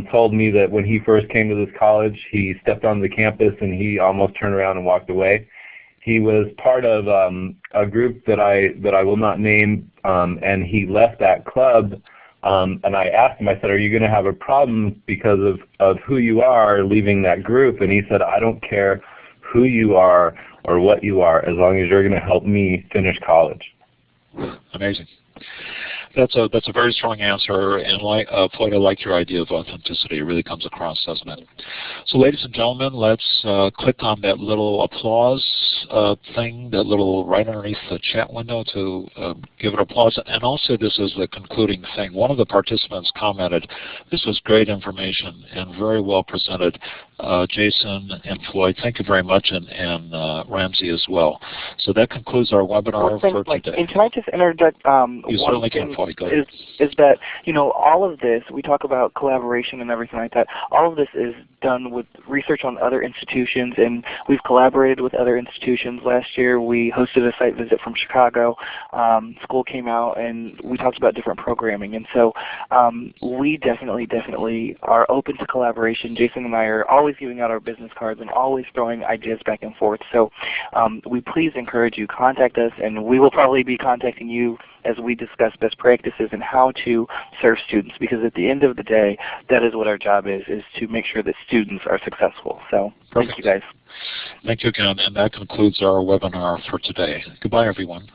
told me that when he first came to this college, he stepped on the campus and he almost turned around and walked away. He was part of a group that I will not name, and he left that club. And I asked him, I said, are you going to have a problem because of who you are leaving that group? And he said, I don't care who you are or what you are, as long as you're going to help me finish college. Amazing. That's a very strong answer, and Floyd, I like your idea of authenticity. It really comes across, doesn't it? So, ladies and gentlemen, let's click on that little applause thing, that little right underneath the chat window to give it applause. And I'll say this as the concluding thing. One of the participants commented, "This was great information and very well presented." Jason and Floyd, thank you very much, and Ramsey as well. So that concludes our webinar for today. And can I just interject? You certainly can, Floyd. Go ahead. Is that, all of this, we talk about collaboration and everything like that, all of this is done with research on other institutions, and we've collaborated with other institutions. Last year we hosted a site visit from Chicago. School came out and we talked about different programming, and so we definitely are open to collaboration. Jason and I are always giving out our business cards and always throwing ideas back and forth. So we please encourage you, contact us, and we will probably be contacting you as we discuss best practices and how to serve students, because at the end of the day, that is what our job is to make sure that students are successful. So thank you guys. Thank you again, and that concludes our webinar for today. Goodbye, everyone.